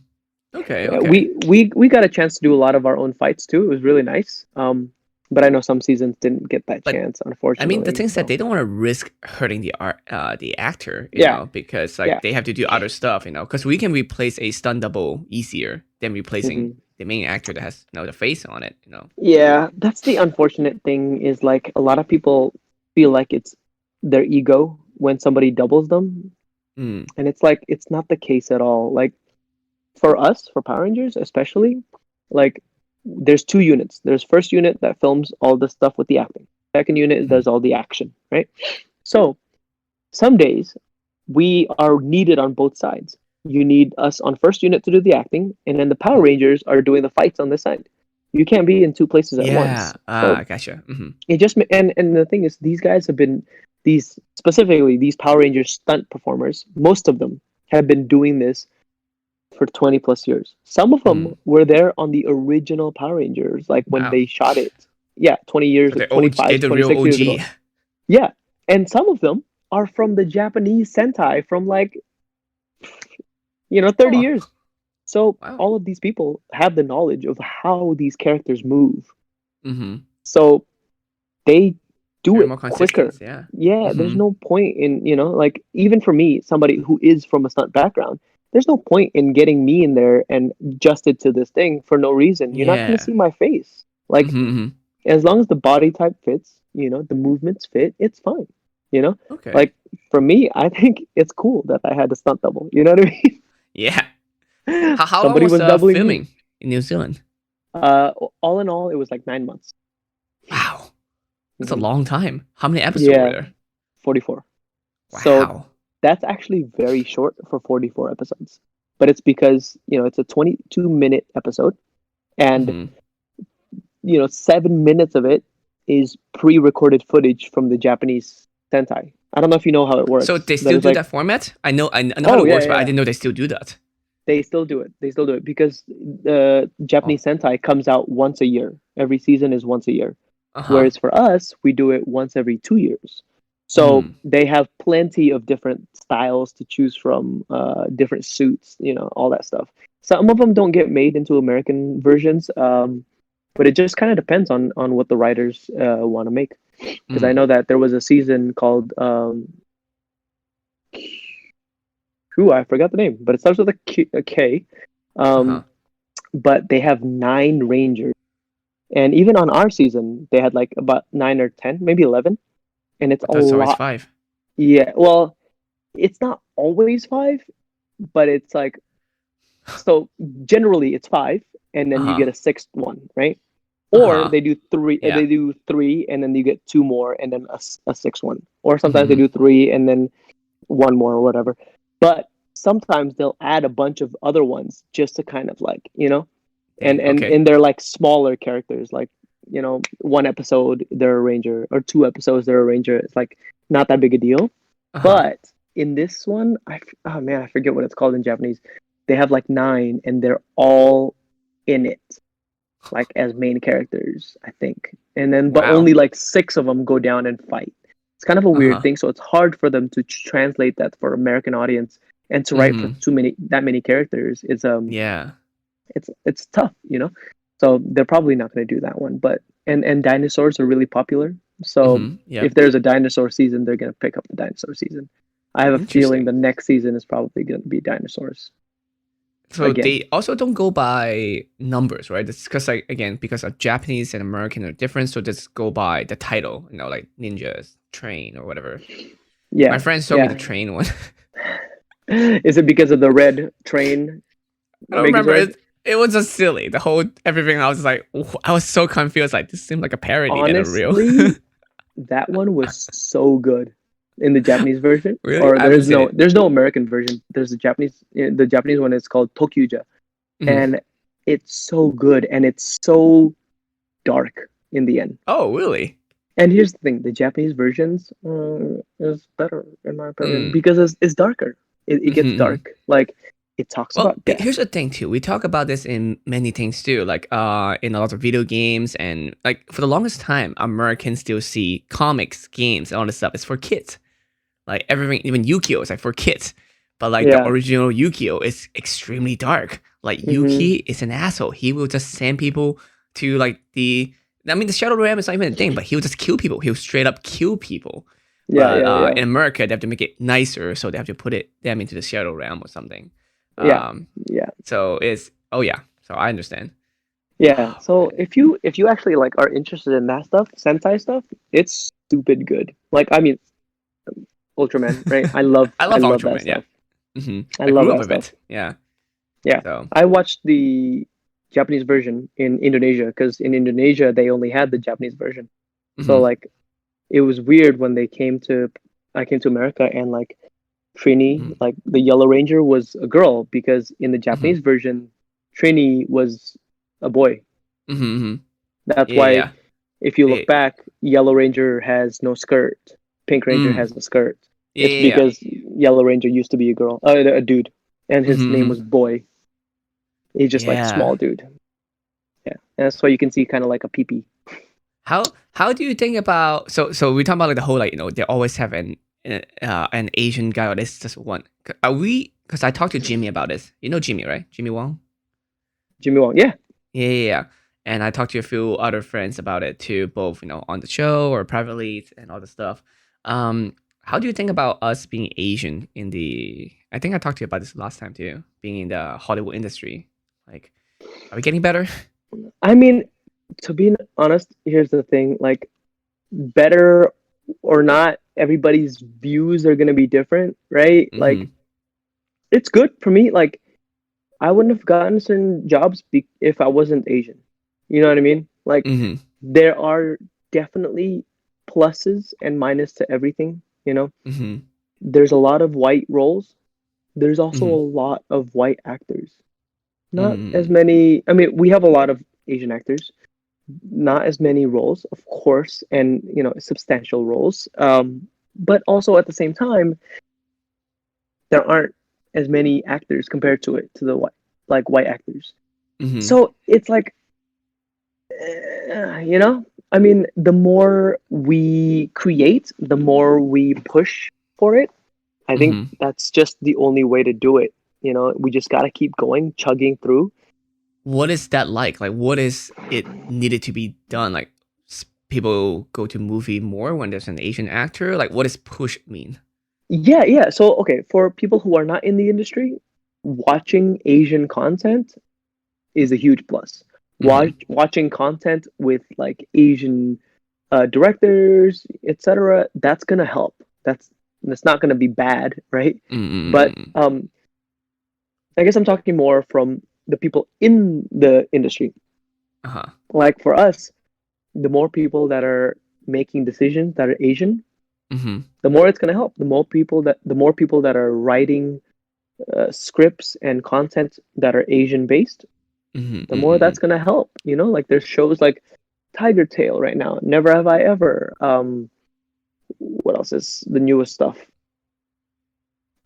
[SPEAKER 1] Okay,
[SPEAKER 2] Yeah,
[SPEAKER 1] okay.
[SPEAKER 2] we got a chance to do a lot of our own fights too. It was really nice. But I know some seasons didn't get that
[SPEAKER 1] But
[SPEAKER 2] chance,
[SPEAKER 1] I mean, the
[SPEAKER 2] unfortunately.
[SPEAKER 1] thing is that
[SPEAKER 2] So
[SPEAKER 1] they don't want to risk hurting the actor,
[SPEAKER 2] yeah,
[SPEAKER 1] because
[SPEAKER 2] yeah.
[SPEAKER 1] like they have to do other stuff, because we can replace a stunt double easier than replacing
[SPEAKER 2] Hmm.
[SPEAKER 1] the main actor that has the face on it.
[SPEAKER 2] Yeah, that's the unfortunate thing is like a lot of people feel like it's their ego when somebody doubles them,
[SPEAKER 1] Mm.
[SPEAKER 2] and it's like it's not the case at all. Like for us, for Power Rangers especially, like there's two units. There's first unit that films all the stuff with the acting. Second unit
[SPEAKER 1] Mm.
[SPEAKER 2] does all the action, right? So some days we are needed on both sides. You need us on first unit to do the acting, and then the Power
[SPEAKER 1] Mm.
[SPEAKER 2] Rangers are doing the fights on this side. You can't be in two places at
[SPEAKER 1] Yeah.
[SPEAKER 2] once. So
[SPEAKER 1] Gotcha. Hmm.
[SPEAKER 2] it just and the thing is, these guys have been these Power Rangers stunt performers. Most of them have been doing this for 20 plus years. Some of them
[SPEAKER 1] Mm.
[SPEAKER 2] were there on the original Power Rangers, like when
[SPEAKER 1] Wow.
[SPEAKER 2] they shot it. Yeah, 20 years,
[SPEAKER 1] So they're OG, they're
[SPEAKER 2] 25,
[SPEAKER 1] the real
[SPEAKER 2] 26 years
[SPEAKER 1] OG.
[SPEAKER 2] ago. Yeah. And some of them are from the Japanese Sentai from like, 30
[SPEAKER 1] Oh,
[SPEAKER 2] years. So
[SPEAKER 1] wow.
[SPEAKER 2] all of these people have the knowledge of how these characters move.
[SPEAKER 1] Mm-hmm.
[SPEAKER 2] So they do
[SPEAKER 1] They're
[SPEAKER 2] it
[SPEAKER 1] more consistent.
[SPEAKER 2] quicker.
[SPEAKER 1] Yeah.
[SPEAKER 2] Yeah, there's
[SPEAKER 1] Mm-hmm.
[SPEAKER 2] no point in, like even for me, somebody who is from a stunt background, there's no point in getting me in there and adjusted to this thing for no reason. You're not going to
[SPEAKER 1] Yeah.
[SPEAKER 2] see my face. Like
[SPEAKER 1] Mm-hmm.
[SPEAKER 2] as long as the body type fits, the movements fit, it's fine. You know?
[SPEAKER 1] Okay.
[SPEAKER 2] Like for me, I think it's cool that I had a stunt double. You know what I
[SPEAKER 1] Yeah.
[SPEAKER 2] mean?
[SPEAKER 1] How long
[SPEAKER 2] Somebody
[SPEAKER 1] was
[SPEAKER 2] was doubling me.
[SPEAKER 1] filming in New Zealand?
[SPEAKER 2] Uh, all in all, it was like 9 months.
[SPEAKER 1] Wow. That's a
[SPEAKER 2] Hmm.
[SPEAKER 1] long time. How many episodes were
[SPEAKER 2] Yeah,
[SPEAKER 1] there?
[SPEAKER 2] 44. So
[SPEAKER 1] Wow.
[SPEAKER 2] that's actually very short for 44 episodes. But it's because, it's a 22-minute episode and,
[SPEAKER 1] Mm-hmm.
[SPEAKER 2] 7 minutes of it is pre-recorded footage from the Japanese Sentai. I don't know if you know how it
[SPEAKER 1] So
[SPEAKER 2] works.
[SPEAKER 1] they
[SPEAKER 2] That
[SPEAKER 1] still
[SPEAKER 2] is
[SPEAKER 1] do
[SPEAKER 2] like,
[SPEAKER 1] that format? I know how
[SPEAKER 2] oh
[SPEAKER 1] it
[SPEAKER 2] yeah,
[SPEAKER 1] works,
[SPEAKER 2] yeah,
[SPEAKER 1] but I
[SPEAKER 2] yeah.
[SPEAKER 1] didn't know they still do that.
[SPEAKER 2] They still do it. They still do it because the
[SPEAKER 1] Oh.
[SPEAKER 2] Japanese Sentai comes out once a year. Every season is once a year.
[SPEAKER 1] Uh-huh.
[SPEAKER 2] Whereas for us, we do it once every 2 years. So
[SPEAKER 1] Mm.
[SPEAKER 2] they have plenty of different styles to choose from, different suits, all that stuff. Some of them don't get made into American versions, but it just kind of depends on what the writers want to make. Because I
[SPEAKER 1] Mm.
[SPEAKER 2] know that there was a season called I forgot the name, but it starts with a K.
[SPEAKER 1] Uh-huh.
[SPEAKER 2] Um, but they have 9 Rangers, and even on our season, they had like about 9 or 10, maybe 11, and it's
[SPEAKER 1] I
[SPEAKER 2] a
[SPEAKER 1] thought it's always
[SPEAKER 2] lot.
[SPEAKER 1] 5.
[SPEAKER 2] Yeah, well, it's not always 5, but it's like so generally it's 5, and then you
[SPEAKER 1] Uh-huh.
[SPEAKER 2] get a sixth one, right? Or
[SPEAKER 1] Uh-huh.
[SPEAKER 2] they do three.
[SPEAKER 1] Yeah.
[SPEAKER 2] They do 3, and then you get 2 more, and then a sixth one. Or sometimes they
[SPEAKER 1] Mm-hmm.
[SPEAKER 2] do 3, and then one more or whatever. But sometimes they'll add a bunch of other ones just to kind of like
[SPEAKER 1] Dang. Okay.
[SPEAKER 2] and they're like smaller characters, like one episode they're a ranger or 2 episodes they're a ranger. It's like not that big a deal.
[SPEAKER 1] Uh-huh.
[SPEAKER 2] But in this one, oh man, I forget what it's called in Japanese. They have like 9, and they're all in it, like as main characters, I think. And then, but
[SPEAKER 1] Wow.
[SPEAKER 2] only like 6 of them go down and fight. It's kind of a weird
[SPEAKER 1] Uh-huh.
[SPEAKER 2] thing, so it's hard for them to translate that for American audience and to write for
[SPEAKER 1] Mm-hmm.
[SPEAKER 2] that many characters.
[SPEAKER 1] Yeah.
[SPEAKER 2] It's tough, So they're probably not going to do that one. But and dinosaurs are really popular, so
[SPEAKER 1] Mm-hmm. Yep.
[SPEAKER 2] if there's a dinosaur season, they're going to pick up the dinosaur season. I have a feeling the
[SPEAKER 1] Interesting.
[SPEAKER 2] next season is probably going to be dinosaurs
[SPEAKER 1] So
[SPEAKER 2] again.
[SPEAKER 1] they also don't go by numbers, right? It's because like again, because Japanese and American are different, so just go by the title, like ninjas, train or whatever. My
[SPEAKER 2] Yeah,
[SPEAKER 1] friends told me the
[SPEAKER 2] yeah.
[SPEAKER 1] train one.
[SPEAKER 2] Is it because of the red train,
[SPEAKER 1] I don't remember
[SPEAKER 2] Megazord?
[SPEAKER 1] it. It was just silly. The whole everything. I was like, I was so confused. Like this seemed like a parody than a real.
[SPEAKER 2] Honestly, that one was so good in the Japanese version.
[SPEAKER 1] Really,
[SPEAKER 2] Or
[SPEAKER 1] I haven't seen it.
[SPEAKER 2] there's no American version. There's the Japanese one is called Tokyuja,
[SPEAKER 1] Mhm.
[SPEAKER 2] and it's so good and it's so dark in the end.
[SPEAKER 1] Oh, really?
[SPEAKER 2] And here's the thing: the Japanese versions is better in my opinion
[SPEAKER 1] Mm.
[SPEAKER 2] because it's darker. It gets
[SPEAKER 1] Mhm.
[SPEAKER 2] dark. Like it talks
[SPEAKER 1] Well,
[SPEAKER 2] about death.
[SPEAKER 1] here's the thing too. We talk about this in many things too, like in a lot of video games and like for the longest time, Americans still see comics, games, and all this stuff. It's for kids. Like everything, even Yu-Gi-Oh is like for kids. But like the
[SPEAKER 2] Yeah.
[SPEAKER 1] original Yu-Gi-Oh is extremely dark. Like
[SPEAKER 2] Hmm.
[SPEAKER 1] Yuki is an asshole. He will just send people to like the Shadow Ram is not even a thing, but he'll just kill people. He'll straight up kill people.
[SPEAKER 2] Yeah.
[SPEAKER 1] But
[SPEAKER 2] Yeah. Yeah.
[SPEAKER 1] in America, they have to make it nicer, so they have to put them into the Shadow Realm or something.
[SPEAKER 2] Yeah.
[SPEAKER 1] Um,
[SPEAKER 2] Yeah.
[SPEAKER 1] so it's oh yeah, so I understand.
[SPEAKER 2] Yeah.
[SPEAKER 1] Oh
[SPEAKER 2] So
[SPEAKER 1] man,
[SPEAKER 2] if you actually like are interested in that stuff, Sentai stuff, it's stupid good. Like I mean, Ultraman, right?
[SPEAKER 1] I
[SPEAKER 2] I
[SPEAKER 1] love
[SPEAKER 2] love that
[SPEAKER 1] Ultraman. Yeah,
[SPEAKER 2] stuff. I
[SPEAKER 1] I
[SPEAKER 2] love
[SPEAKER 1] grew up
[SPEAKER 2] that
[SPEAKER 1] with
[SPEAKER 2] stuff.
[SPEAKER 1] it. Yeah,
[SPEAKER 2] Yeah.
[SPEAKER 1] so
[SPEAKER 2] I watched the Japanese version in Indonesia because in Indonesia they only had the Japanese version. So
[SPEAKER 1] hmm
[SPEAKER 2] like it was weird when I came to America and like Trini,
[SPEAKER 1] hmm
[SPEAKER 2] like the Yellow Ranger was a girl because in the
[SPEAKER 1] hmm
[SPEAKER 2] Japanese version, Trini was a boy.
[SPEAKER 1] hmm
[SPEAKER 2] That's
[SPEAKER 1] yeah,
[SPEAKER 2] why
[SPEAKER 1] yeah.
[SPEAKER 2] if you look
[SPEAKER 1] They,
[SPEAKER 2] back, Yellow Ranger has no skirt, Pink Ranger
[SPEAKER 1] mm,
[SPEAKER 2] has a skirt.
[SPEAKER 1] yeah,
[SPEAKER 2] It's
[SPEAKER 1] yeah, yeah.
[SPEAKER 2] because Yellow Ranger used to be a girl, a dude, and his name
[SPEAKER 1] hmm
[SPEAKER 2] was Boy. He's just like
[SPEAKER 1] Yeah.
[SPEAKER 2] small dude. Yeah, and that's why you can see kind of like a peepee.
[SPEAKER 1] How do you think about so we talk about like the whole like they always have an Asian guy or this just one. Are we? Because I talked to Jimmy about this. You know Jimmy, right? Jimmy Wong.
[SPEAKER 2] Jimmy Wong, yeah.
[SPEAKER 1] Yeah, yeah, yeah. And I talked to a few other friends about it too, both on the show or privately and all the stuff. How do you think about us being Asian in the? I think I talked to you about this last time too, being in the Hollywood industry. Like, are we getting better?
[SPEAKER 2] I mean, to be honest, here's the thing: like, better or not, everybody's views are gonna be different, right? Like,
[SPEAKER 1] Mm-hmm.
[SPEAKER 2] it's good for me. Like, I wouldn't have gotten certain jobs if I wasn't Asian. You know what I mean? Like,
[SPEAKER 1] Mm-hmm.
[SPEAKER 2] there are definitely pluses and minus to everything. You know,
[SPEAKER 1] Mm-hmm.
[SPEAKER 2] there's a lot of white roles. There's also
[SPEAKER 1] Mm-hmm.
[SPEAKER 2] a lot of white actors. Not as
[SPEAKER 1] Mm-hmm.
[SPEAKER 2] many. I mean, we have a lot of Asian actors, not as many roles, of course, and substantial roles. But also at the same time, there aren't as many actors compared to the white actors.
[SPEAKER 1] Mm-hmm.
[SPEAKER 2] So it's like, I mean, the more we create, the more we push for it. I think
[SPEAKER 1] Mm-hmm.
[SPEAKER 2] that's just the only way to do it. We just gotta keep going, chugging through.
[SPEAKER 1] What is that like? Like, what is it needed to be done? Like, people go to movie more when there's an Asian actor. Like, what does push mean?
[SPEAKER 2] Yeah, yeah. So, okay, for people who are not in the industry, watching Asian content is a huge plus.
[SPEAKER 1] Mm-hmm.
[SPEAKER 2] Watching content with like Asian directors, etc., that's gonna help. That's not gonna be bad, right? But
[SPEAKER 1] Mm-hmm.
[SPEAKER 2] I guess I'm talking more from the people in the industry.
[SPEAKER 1] Uh-huh.
[SPEAKER 2] Like for us, the more people that are making decisions that are Asian,
[SPEAKER 1] Mm-hmm.
[SPEAKER 2] the more it's gonna help. The more people that are writing scripts and content that are Asian based,
[SPEAKER 1] Mm-hmm.
[SPEAKER 2] the more
[SPEAKER 1] Mm-hmm.
[SPEAKER 2] that's gonna help. Like there's shows like Tiger Tail right now, Never Have I Ever. What else is the newest stuff?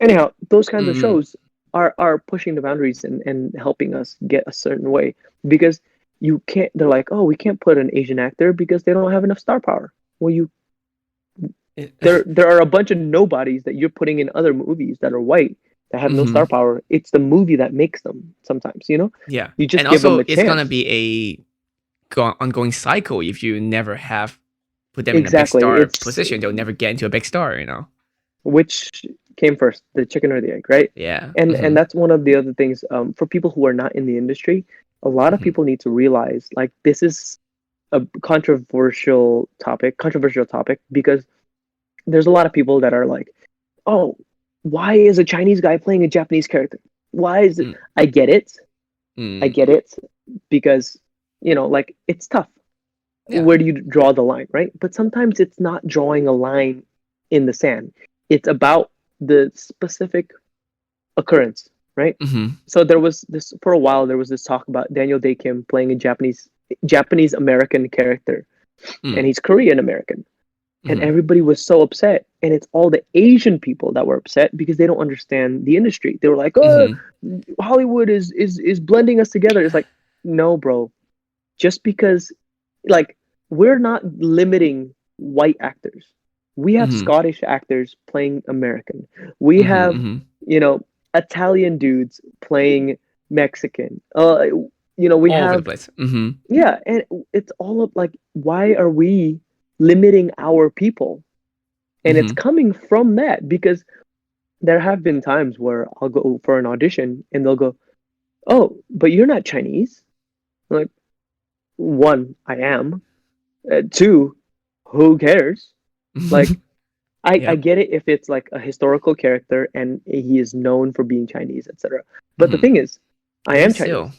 [SPEAKER 2] Anyhow, those kinds of
[SPEAKER 1] Mm-hmm.
[SPEAKER 2] shows are pushing the boundaries and helping us get a certain way because you can't. They're like, oh, we can't put an Asian actor because they don't have enough star power. Well, there are a bunch of nobodies that you're putting in other movies that are white that have no
[SPEAKER 1] mm-hmm.
[SPEAKER 2] star power. It's the movie that makes them sometimes.
[SPEAKER 1] Yeah,
[SPEAKER 2] You
[SPEAKER 1] and
[SPEAKER 2] just give them
[SPEAKER 1] also
[SPEAKER 2] a
[SPEAKER 1] it's gonna
[SPEAKER 2] chance.
[SPEAKER 1] be a ongoing cycle if you never have put them in a big
[SPEAKER 2] Exactly.
[SPEAKER 1] star
[SPEAKER 2] It's
[SPEAKER 1] position. They'll never get into a big star.
[SPEAKER 2] which came first, the chicken or the egg, right?
[SPEAKER 1] Yeah.
[SPEAKER 2] And that's one of the other things, for people who are not in the industry, a lot of people need to realize like this is a controversial topic, because there's a lot of people that are like, oh, why is a Chinese guy playing a Japanese character? Why is it?
[SPEAKER 1] Mm.
[SPEAKER 2] I get it. I
[SPEAKER 1] Mm.
[SPEAKER 2] get it, because like, it's tough.
[SPEAKER 1] Yeah.
[SPEAKER 2] Where do you draw the line, right? But sometimes it's not drawing a line in the sand. It's about the specific occurrence, right? So there was this, for a while there was this talk about Daniel Day Kim playing a Japanese American character, and he's Korean American. And everybody was so upset, and it's all the Asian people that were upset because they don't understand the industry. They were like, oh, Hollywood is blending us together. It's like, no, bro. Just because, like, we're not limiting white actors. We have Scottish actors playing American. We have, Italian dudes playing Mexican. We
[SPEAKER 1] All over the
[SPEAKER 2] have,
[SPEAKER 1] place.
[SPEAKER 2] yeah, and it's all of like, why are we limiting our people? And it's coming from that, because there have been times where I'll go for an audition and they'll go, "Oh, but you're not Chinese." I'm like, one, I am. Two, who cares? Like, I
[SPEAKER 1] Yep.
[SPEAKER 2] get it if it's like a historical character and he is known for being Chinese, etc. But the thing is, I am
[SPEAKER 1] Even
[SPEAKER 2] Chinese,
[SPEAKER 1] still.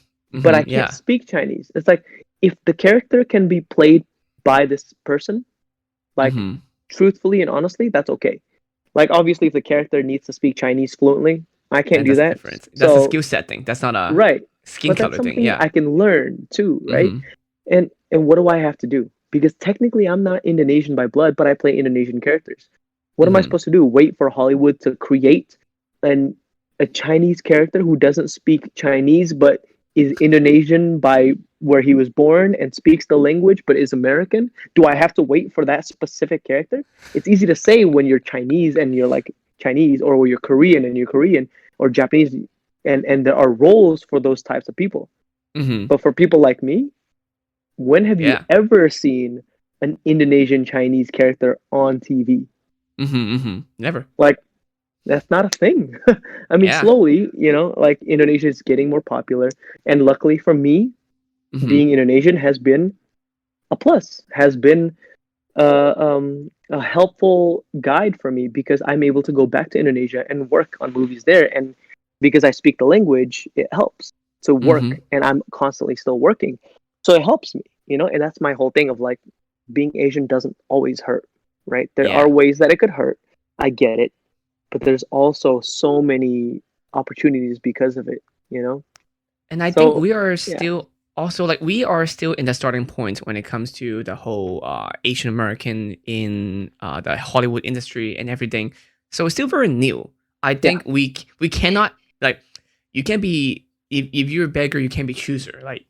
[SPEAKER 2] but I can't
[SPEAKER 1] Yeah.
[SPEAKER 2] speak Chinese. It's like, if the character can be played by this person, like, truthfully and honestly, that's okay. Like, obviously, if the character needs to speak Chinese fluently, I can't
[SPEAKER 1] Then
[SPEAKER 2] do
[SPEAKER 1] that's
[SPEAKER 2] that.
[SPEAKER 1] different. That's a
[SPEAKER 2] So,
[SPEAKER 1] skill set thing. That's not a
[SPEAKER 2] right.
[SPEAKER 1] skin
[SPEAKER 2] But that's
[SPEAKER 1] color thing.
[SPEAKER 2] something
[SPEAKER 1] Yeah.
[SPEAKER 2] I can learn too, right? And what do I have to do? Because technically I'm not Indonesian by blood, but I play Indonesian characters. What am I supposed to do? Wait for Hollywood to create an a Chinese character who doesn't speak Chinese but is Indonesian by where he was born and speaks the language but is American? Do I have to wait for that specific character? It's easy to say when you're Chinese and you're like Chinese, or when you're Korean and you're Korean, or Japanese, and there are roles for those types of people. But for people like me, when have you
[SPEAKER 1] Yeah.
[SPEAKER 2] ever seen an Indonesian Chinese character on TV?
[SPEAKER 1] Never.
[SPEAKER 2] Like, that's not a thing. I mean,
[SPEAKER 1] Yeah.
[SPEAKER 2] slowly, like, Indonesia is getting more popular, and luckily for me, being Indonesian has been a plus, has been a helpful guide for me, because I'm able to go back to Indonesia and work on movies there, and because I speak the language, it helps to work, and I'm constantly still working, so it helps me, and that's my whole thing of like, being Asian doesn't always hurt, right? There are
[SPEAKER 1] Yeah.
[SPEAKER 2] ways that it could hurt. I get it, but there's also so many opportunities because of it.
[SPEAKER 1] And I think
[SPEAKER 2] So
[SPEAKER 1] we are
[SPEAKER 2] yeah,
[SPEAKER 1] still also like we are still in the starting point when it comes to the whole Asian American in the Hollywood industry and everything. So it's still very new. I
[SPEAKER 2] yeah,
[SPEAKER 1] think we cannot like you can be if you're a beggar you can be chooser. Like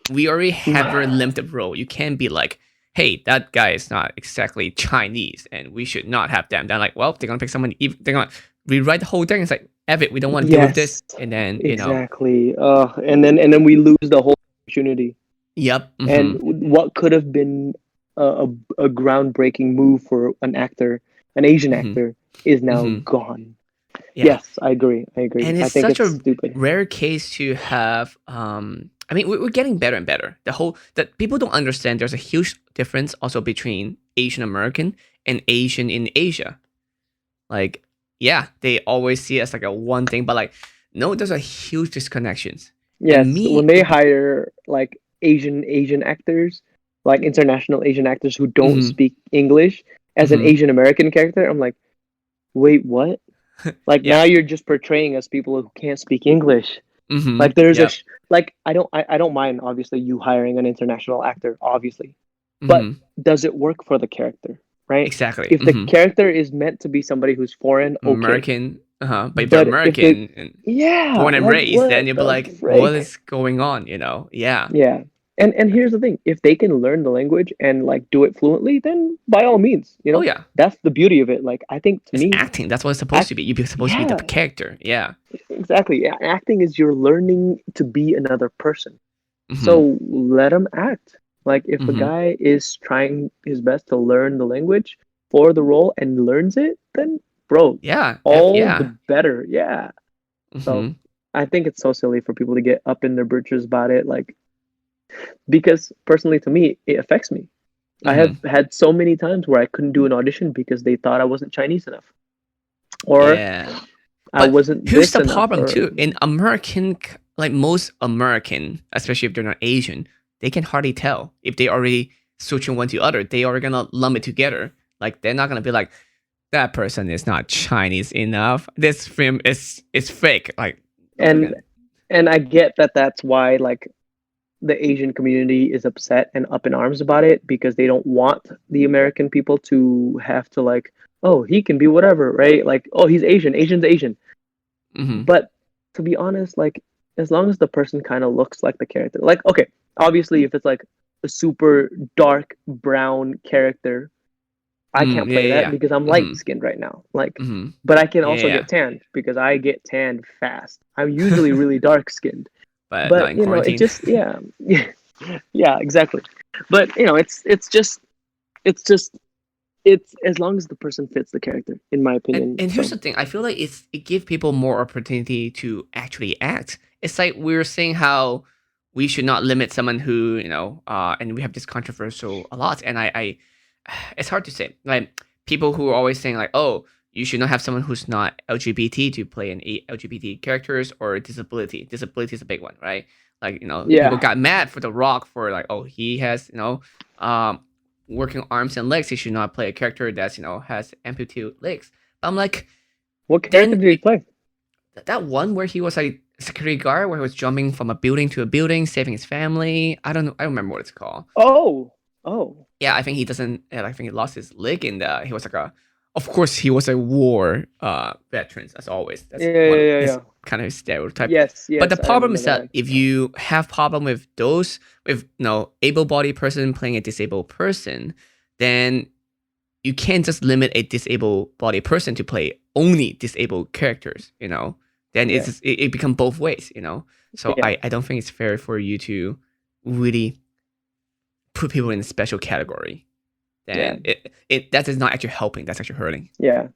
[SPEAKER 1] we already have a limited role. You can't be like, hey, that guy is not exactly Chinese and we should not have them. Then like, well, they're gonna pick someone. They're gonna rewrite the whole thing. It's like, Ev it, we don't want to deal with this.
[SPEAKER 2] yes,
[SPEAKER 1] And then
[SPEAKER 2] exactly. And then we lose the whole opportunity.
[SPEAKER 1] yep.
[SPEAKER 2] And what could have been a groundbreaking move for an Asian
[SPEAKER 1] hmm
[SPEAKER 2] actor, is now
[SPEAKER 1] hmm
[SPEAKER 2] gone.
[SPEAKER 1] Yeah,
[SPEAKER 2] Yes, I agree. I agree.
[SPEAKER 1] and
[SPEAKER 2] I
[SPEAKER 1] it's
[SPEAKER 2] think
[SPEAKER 1] such
[SPEAKER 2] it's
[SPEAKER 1] a
[SPEAKER 2] stupid.
[SPEAKER 1] rare case to have. I mean, we're getting better and better. The whole that people don't understand. There's a huge difference also between Asian American and Asian in Asia. Like, yeah, they always see it as like a one thing, but like, no, there's a huge disconnections. And
[SPEAKER 2] Yes, when
[SPEAKER 1] me,
[SPEAKER 2] they hire like Asian actors, like international Asian actors who don't
[SPEAKER 1] hmm
[SPEAKER 2] speak English, as an
[SPEAKER 1] hmm
[SPEAKER 2] Asian American character, I'm like, wait, what? Like,
[SPEAKER 1] yeah,
[SPEAKER 2] now you're just portraying us people who can't speak English. Like,
[SPEAKER 1] yeah,
[SPEAKER 2] like, I don't mind, obviously, you hiring an international actor, obviously, but
[SPEAKER 1] hmm
[SPEAKER 2] does it work for the character, right?
[SPEAKER 1] exactly.
[SPEAKER 2] If the character is meant to be somebody who's foreign, okay,
[SPEAKER 1] American, but if they're
[SPEAKER 2] but if the
[SPEAKER 1] American and
[SPEAKER 2] yeah,
[SPEAKER 1] born and
[SPEAKER 2] like,
[SPEAKER 1] raised, then
[SPEAKER 2] what
[SPEAKER 1] you'll be
[SPEAKER 2] the
[SPEAKER 1] like, what
[SPEAKER 2] frick?
[SPEAKER 1] is going on? Yeah.
[SPEAKER 2] Yeah. And here's the thing, if they can learn the language and like do it fluently, then by all means,
[SPEAKER 1] Oh yeah,
[SPEAKER 2] that's the beauty of it. Like, I think, to
[SPEAKER 1] it's
[SPEAKER 2] me,
[SPEAKER 1] acting. That's what it's supposed
[SPEAKER 2] act
[SPEAKER 1] to be. You're supposed to be the
[SPEAKER 2] yeah,
[SPEAKER 1] character. Yeah.
[SPEAKER 2] exactly. Yeah, acting is you're learning to be another person.
[SPEAKER 1] hmm
[SPEAKER 2] So let him act. Like, if a
[SPEAKER 1] hmm
[SPEAKER 2] guy is trying his best to learn the language for the role and learns it, then bro,
[SPEAKER 1] Yeah,
[SPEAKER 2] all the
[SPEAKER 1] yeah.
[SPEAKER 2] better. Yeah. So
[SPEAKER 1] Hmm.
[SPEAKER 2] I think it's so silly for people to get up in their britches about it, like because personally to me, it affects me. I have
[SPEAKER 1] Hmm.
[SPEAKER 2] had so many times where I couldn't do an audition because they thought I wasn't Chinese enough, or
[SPEAKER 1] Yeah.
[SPEAKER 2] I
[SPEAKER 1] But
[SPEAKER 2] wasn't
[SPEAKER 1] here's
[SPEAKER 2] this
[SPEAKER 1] the
[SPEAKER 2] enough,
[SPEAKER 1] problem
[SPEAKER 2] or
[SPEAKER 1] too. In American, like most American, especially if they're not Asian, they can hardly tell if they already switching one to other. They are gonna lump it together. Like they're not gonna be like that person is not Chinese enough. This film is fake. Like no, they're
[SPEAKER 2] and
[SPEAKER 1] gonna.
[SPEAKER 2] and I get that that's why like the Asian community is upset and up in arms about it because they don't want the American people to have to like, oh, he can be whatever, right? Like, oh, he's Asian, Asian's Asian.
[SPEAKER 1] Hmm.
[SPEAKER 2] But to be honest, like as long as the person kind of looks like the character, like okay, obviously if it's like a super dark brown character, I can't
[SPEAKER 1] Yeah,
[SPEAKER 2] play
[SPEAKER 1] yeah,
[SPEAKER 2] that
[SPEAKER 1] yeah.
[SPEAKER 2] because I'm light
[SPEAKER 1] Hmm.
[SPEAKER 2] skinned right now. Like,
[SPEAKER 1] Hmm.
[SPEAKER 2] but I can
[SPEAKER 1] Yeah,
[SPEAKER 2] also
[SPEAKER 1] yeah.
[SPEAKER 2] get tanned because I get tanned fast. I'm usually really dark skinned,
[SPEAKER 1] But not
[SPEAKER 2] but
[SPEAKER 1] in
[SPEAKER 2] you know, it
[SPEAKER 1] quarantine.
[SPEAKER 2] just yeah, yeah, exactly. But you know, it's just it's as long as the person fits the character, in my
[SPEAKER 1] And
[SPEAKER 2] opinion.
[SPEAKER 1] and here's
[SPEAKER 2] So
[SPEAKER 1] the thing, I feel like it gives people more opportunity to actually act. It's like we're saying how we should not limit someone who, and we have this controversial a lot. And I it's hard to say. Like people who are always saying like, oh, you should not have someone who's not LGBT to play an LGBT characters or disability. Disability is a big one, right? Like, people
[SPEAKER 2] yeah,
[SPEAKER 1] got mad for The Rock for like, oh, he has, um working arms and legs, he should not play a character that's has amputee legs. But I'm like,
[SPEAKER 2] what character
[SPEAKER 1] then
[SPEAKER 2] did he play?
[SPEAKER 1] that one where he was like security guard, where he was jumping from a building to a building, saving his family. I don't know. I don't remember what it's called.
[SPEAKER 2] Oh, oh,
[SPEAKER 1] Yeah, I think he doesn't. I think he lost his leg in the. He was like a. Of course, he was a war veteran, as always.
[SPEAKER 2] yeah,
[SPEAKER 1] That's one of
[SPEAKER 2] yeah, yeah,
[SPEAKER 1] his
[SPEAKER 2] yeah.
[SPEAKER 1] kind of stereotype.
[SPEAKER 2] Yes,
[SPEAKER 1] But the
[SPEAKER 2] yes, I
[SPEAKER 1] problem
[SPEAKER 2] remember
[SPEAKER 1] is that
[SPEAKER 2] that.
[SPEAKER 1] if you have problem with those, with able-bodied person playing a disabled person, then you can't just limit a disabled body person to play only disabled characters, then
[SPEAKER 2] Yeah,
[SPEAKER 1] it become both ways. So
[SPEAKER 2] yeah,
[SPEAKER 1] I don't think it's fair for you to really put people in a special category.
[SPEAKER 2] yeah,
[SPEAKER 1] Then that is not actually helping, that's actually hurting.
[SPEAKER 2] yeah.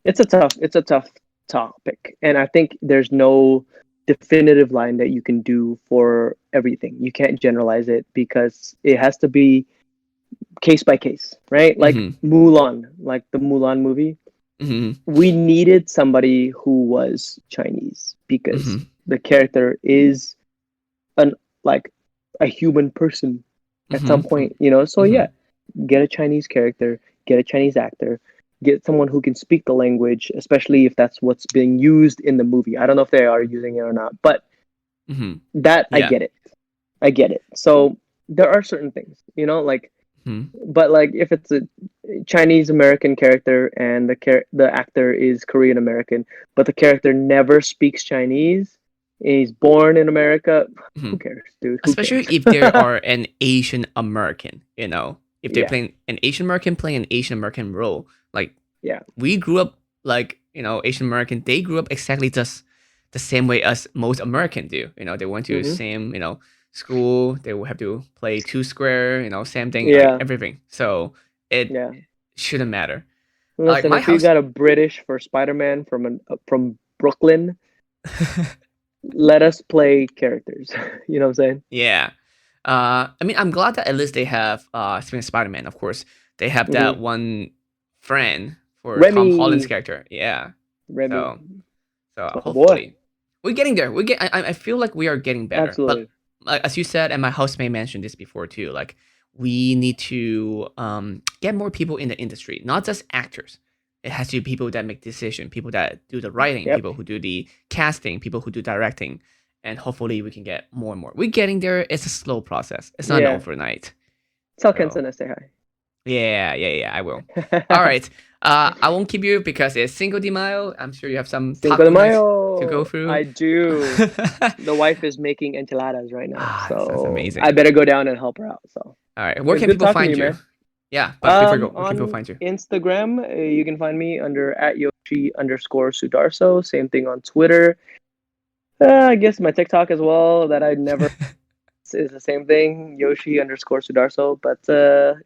[SPEAKER 2] It's a tough topic, and I think there's no definitive line that you can do for everything. You can't generalize it because it has to be case by case, right? Like
[SPEAKER 1] Mm-hmm.
[SPEAKER 2] Mulan, like the Mulan movie.
[SPEAKER 1] Mm-hmm.
[SPEAKER 2] We needed somebody who was Chinese because
[SPEAKER 1] Mm-hmm.
[SPEAKER 2] the character is an like a human person at some
[SPEAKER 1] Mm-hmm.
[SPEAKER 2] point, you know. So
[SPEAKER 1] Mm-hmm.
[SPEAKER 2] yeah, get a Chinese character, get a Chinese actor, get someone who can speak the language, especially if that's what's being used in the movie. I don't know if they are using it or not, but
[SPEAKER 1] Mm-hmm.
[SPEAKER 2] that I
[SPEAKER 1] Yeah.
[SPEAKER 2] get it. I get it. So there are certain things, you know, like
[SPEAKER 1] Mm-hmm.
[SPEAKER 2] but like if it's a Chinese American character and the actor is Korean American, but the character never speaks Chinese, he's born in America,
[SPEAKER 1] Mm-hmm.
[SPEAKER 2] who cares, dude? Who
[SPEAKER 1] Especially
[SPEAKER 2] cares?
[SPEAKER 1] if there are an Asian American, if they're
[SPEAKER 2] Yeah,
[SPEAKER 1] playing an Asian American playing an Asian American role. Like
[SPEAKER 2] yeah.
[SPEAKER 1] we grew up, like, Asian American, they grew up exactly just the same way as most American do. They went to the
[SPEAKER 2] Hmm.
[SPEAKER 1] same, school, they will have to play two square, same thing, like
[SPEAKER 2] Yeah,
[SPEAKER 1] everything. So it
[SPEAKER 2] yeah.
[SPEAKER 1] shouldn't matter. Like
[SPEAKER 2] Listen,
[SPEAKER 1] my
[SPEAKER 2] if you
[SPEAKER 1] house.
[SPEAKER 2] got a British for Spider-Man from Brooklyn, let us play characters. You know what I'm saying?
[SPEAKER 1] Yeah. I mean, I'm glad that at least they have, speaking of Spider-Man, of course, they have that
[SPEAKER 2] Hmm.
[SPEAKER 1] one friend for Tom Holland's
[SPEAKER 2] Remy,
[SPEAKER 1] character. Yeah.
[SPEAKER 2] Remy,
[SPEAKER 1] So, so
[SPEAKER 2] oh boy,
[SPEAKER 1] hopefully we're getting there. I feel like we are getting better. But
[SPEAKER 2] absolutely.
[SPEAKER 1] like as you said, and my housemate mentioned this before too, like we need to get more people in the industry, not just actors. It has to be people that make decision, people that do the writing,
[SPEAKER 2] Yep.
[SPEAKER 1] people who do the casting, people who do directing, and hopefully we can get more and more. We're getting there. It's a slow process. It's not an
[SPEAKER 2] Yeah.
[SPEAKER 1] overnight.
[SPEAKER 2] Tell
[SPEAKER 1] So
[SPEAKER 2] Kenson I say
[SPEAKER 1] yeah, I will. All
[SPEAKER 2] hi.
[SPEAKER 1] right. I won't keep you because it's Cinco de Mayo. I'm sure you have some
[SPEAKER 2] Cinco de
[SPEAKER 1] taco night to go
[SPEAKER 2] Mayo.
[SPEAKER 1] through.
[SPEAKER 2] I do. The wife is making enchiladas right now,
[SPEAKER 1] That sounds
[SPEAKER 2] so I
[SPEAKER 1] amazing.
[SPEAKER 2] better go down and help her out. So
[SPEAKER 1] All right.
[SPEAKER 2] it
[SPEAKER 1] Where
[SPEAKER 2] was
[SPEAKER 1] can
[SPEAKER 2] good
[SPEAKER 1] people
[SPEAKER 2] talking to
[SPEAKER 1] find
[SPEAKER 2] you,
[SPEAKER 1] you?
[SPEAKER 2] man.
[SPEAKER 1] Yeah, but before we go, where can people
[SPEAKER 2] On
[SPEAKER 1] find you?
[SPEAKER 2] Instagram, you can find me under @Yoshi_Sudarso. Same thing on Twitter. I guess my TikTok as well. That I never is the same thing. Yoshi_Sudarso. But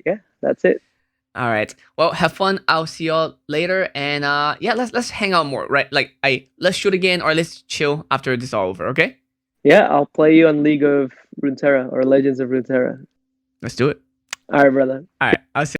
[SPEAKER 2] yeah, that's it.
[SPEAKER 1] All right. Well, have fun. I'll see y'all later. And yeah, let's hang out more, right? Like let's shoot again or let's chill after this is all over, okay?
[SPEAKER 2] Yeah, I'll play you on League of Runeterra or Legends of Runeterra.
[SPEAKER 1] Let's do it.
[SPEAKER 2] All right, brother.
[SPEAKER 1] All right. I'll see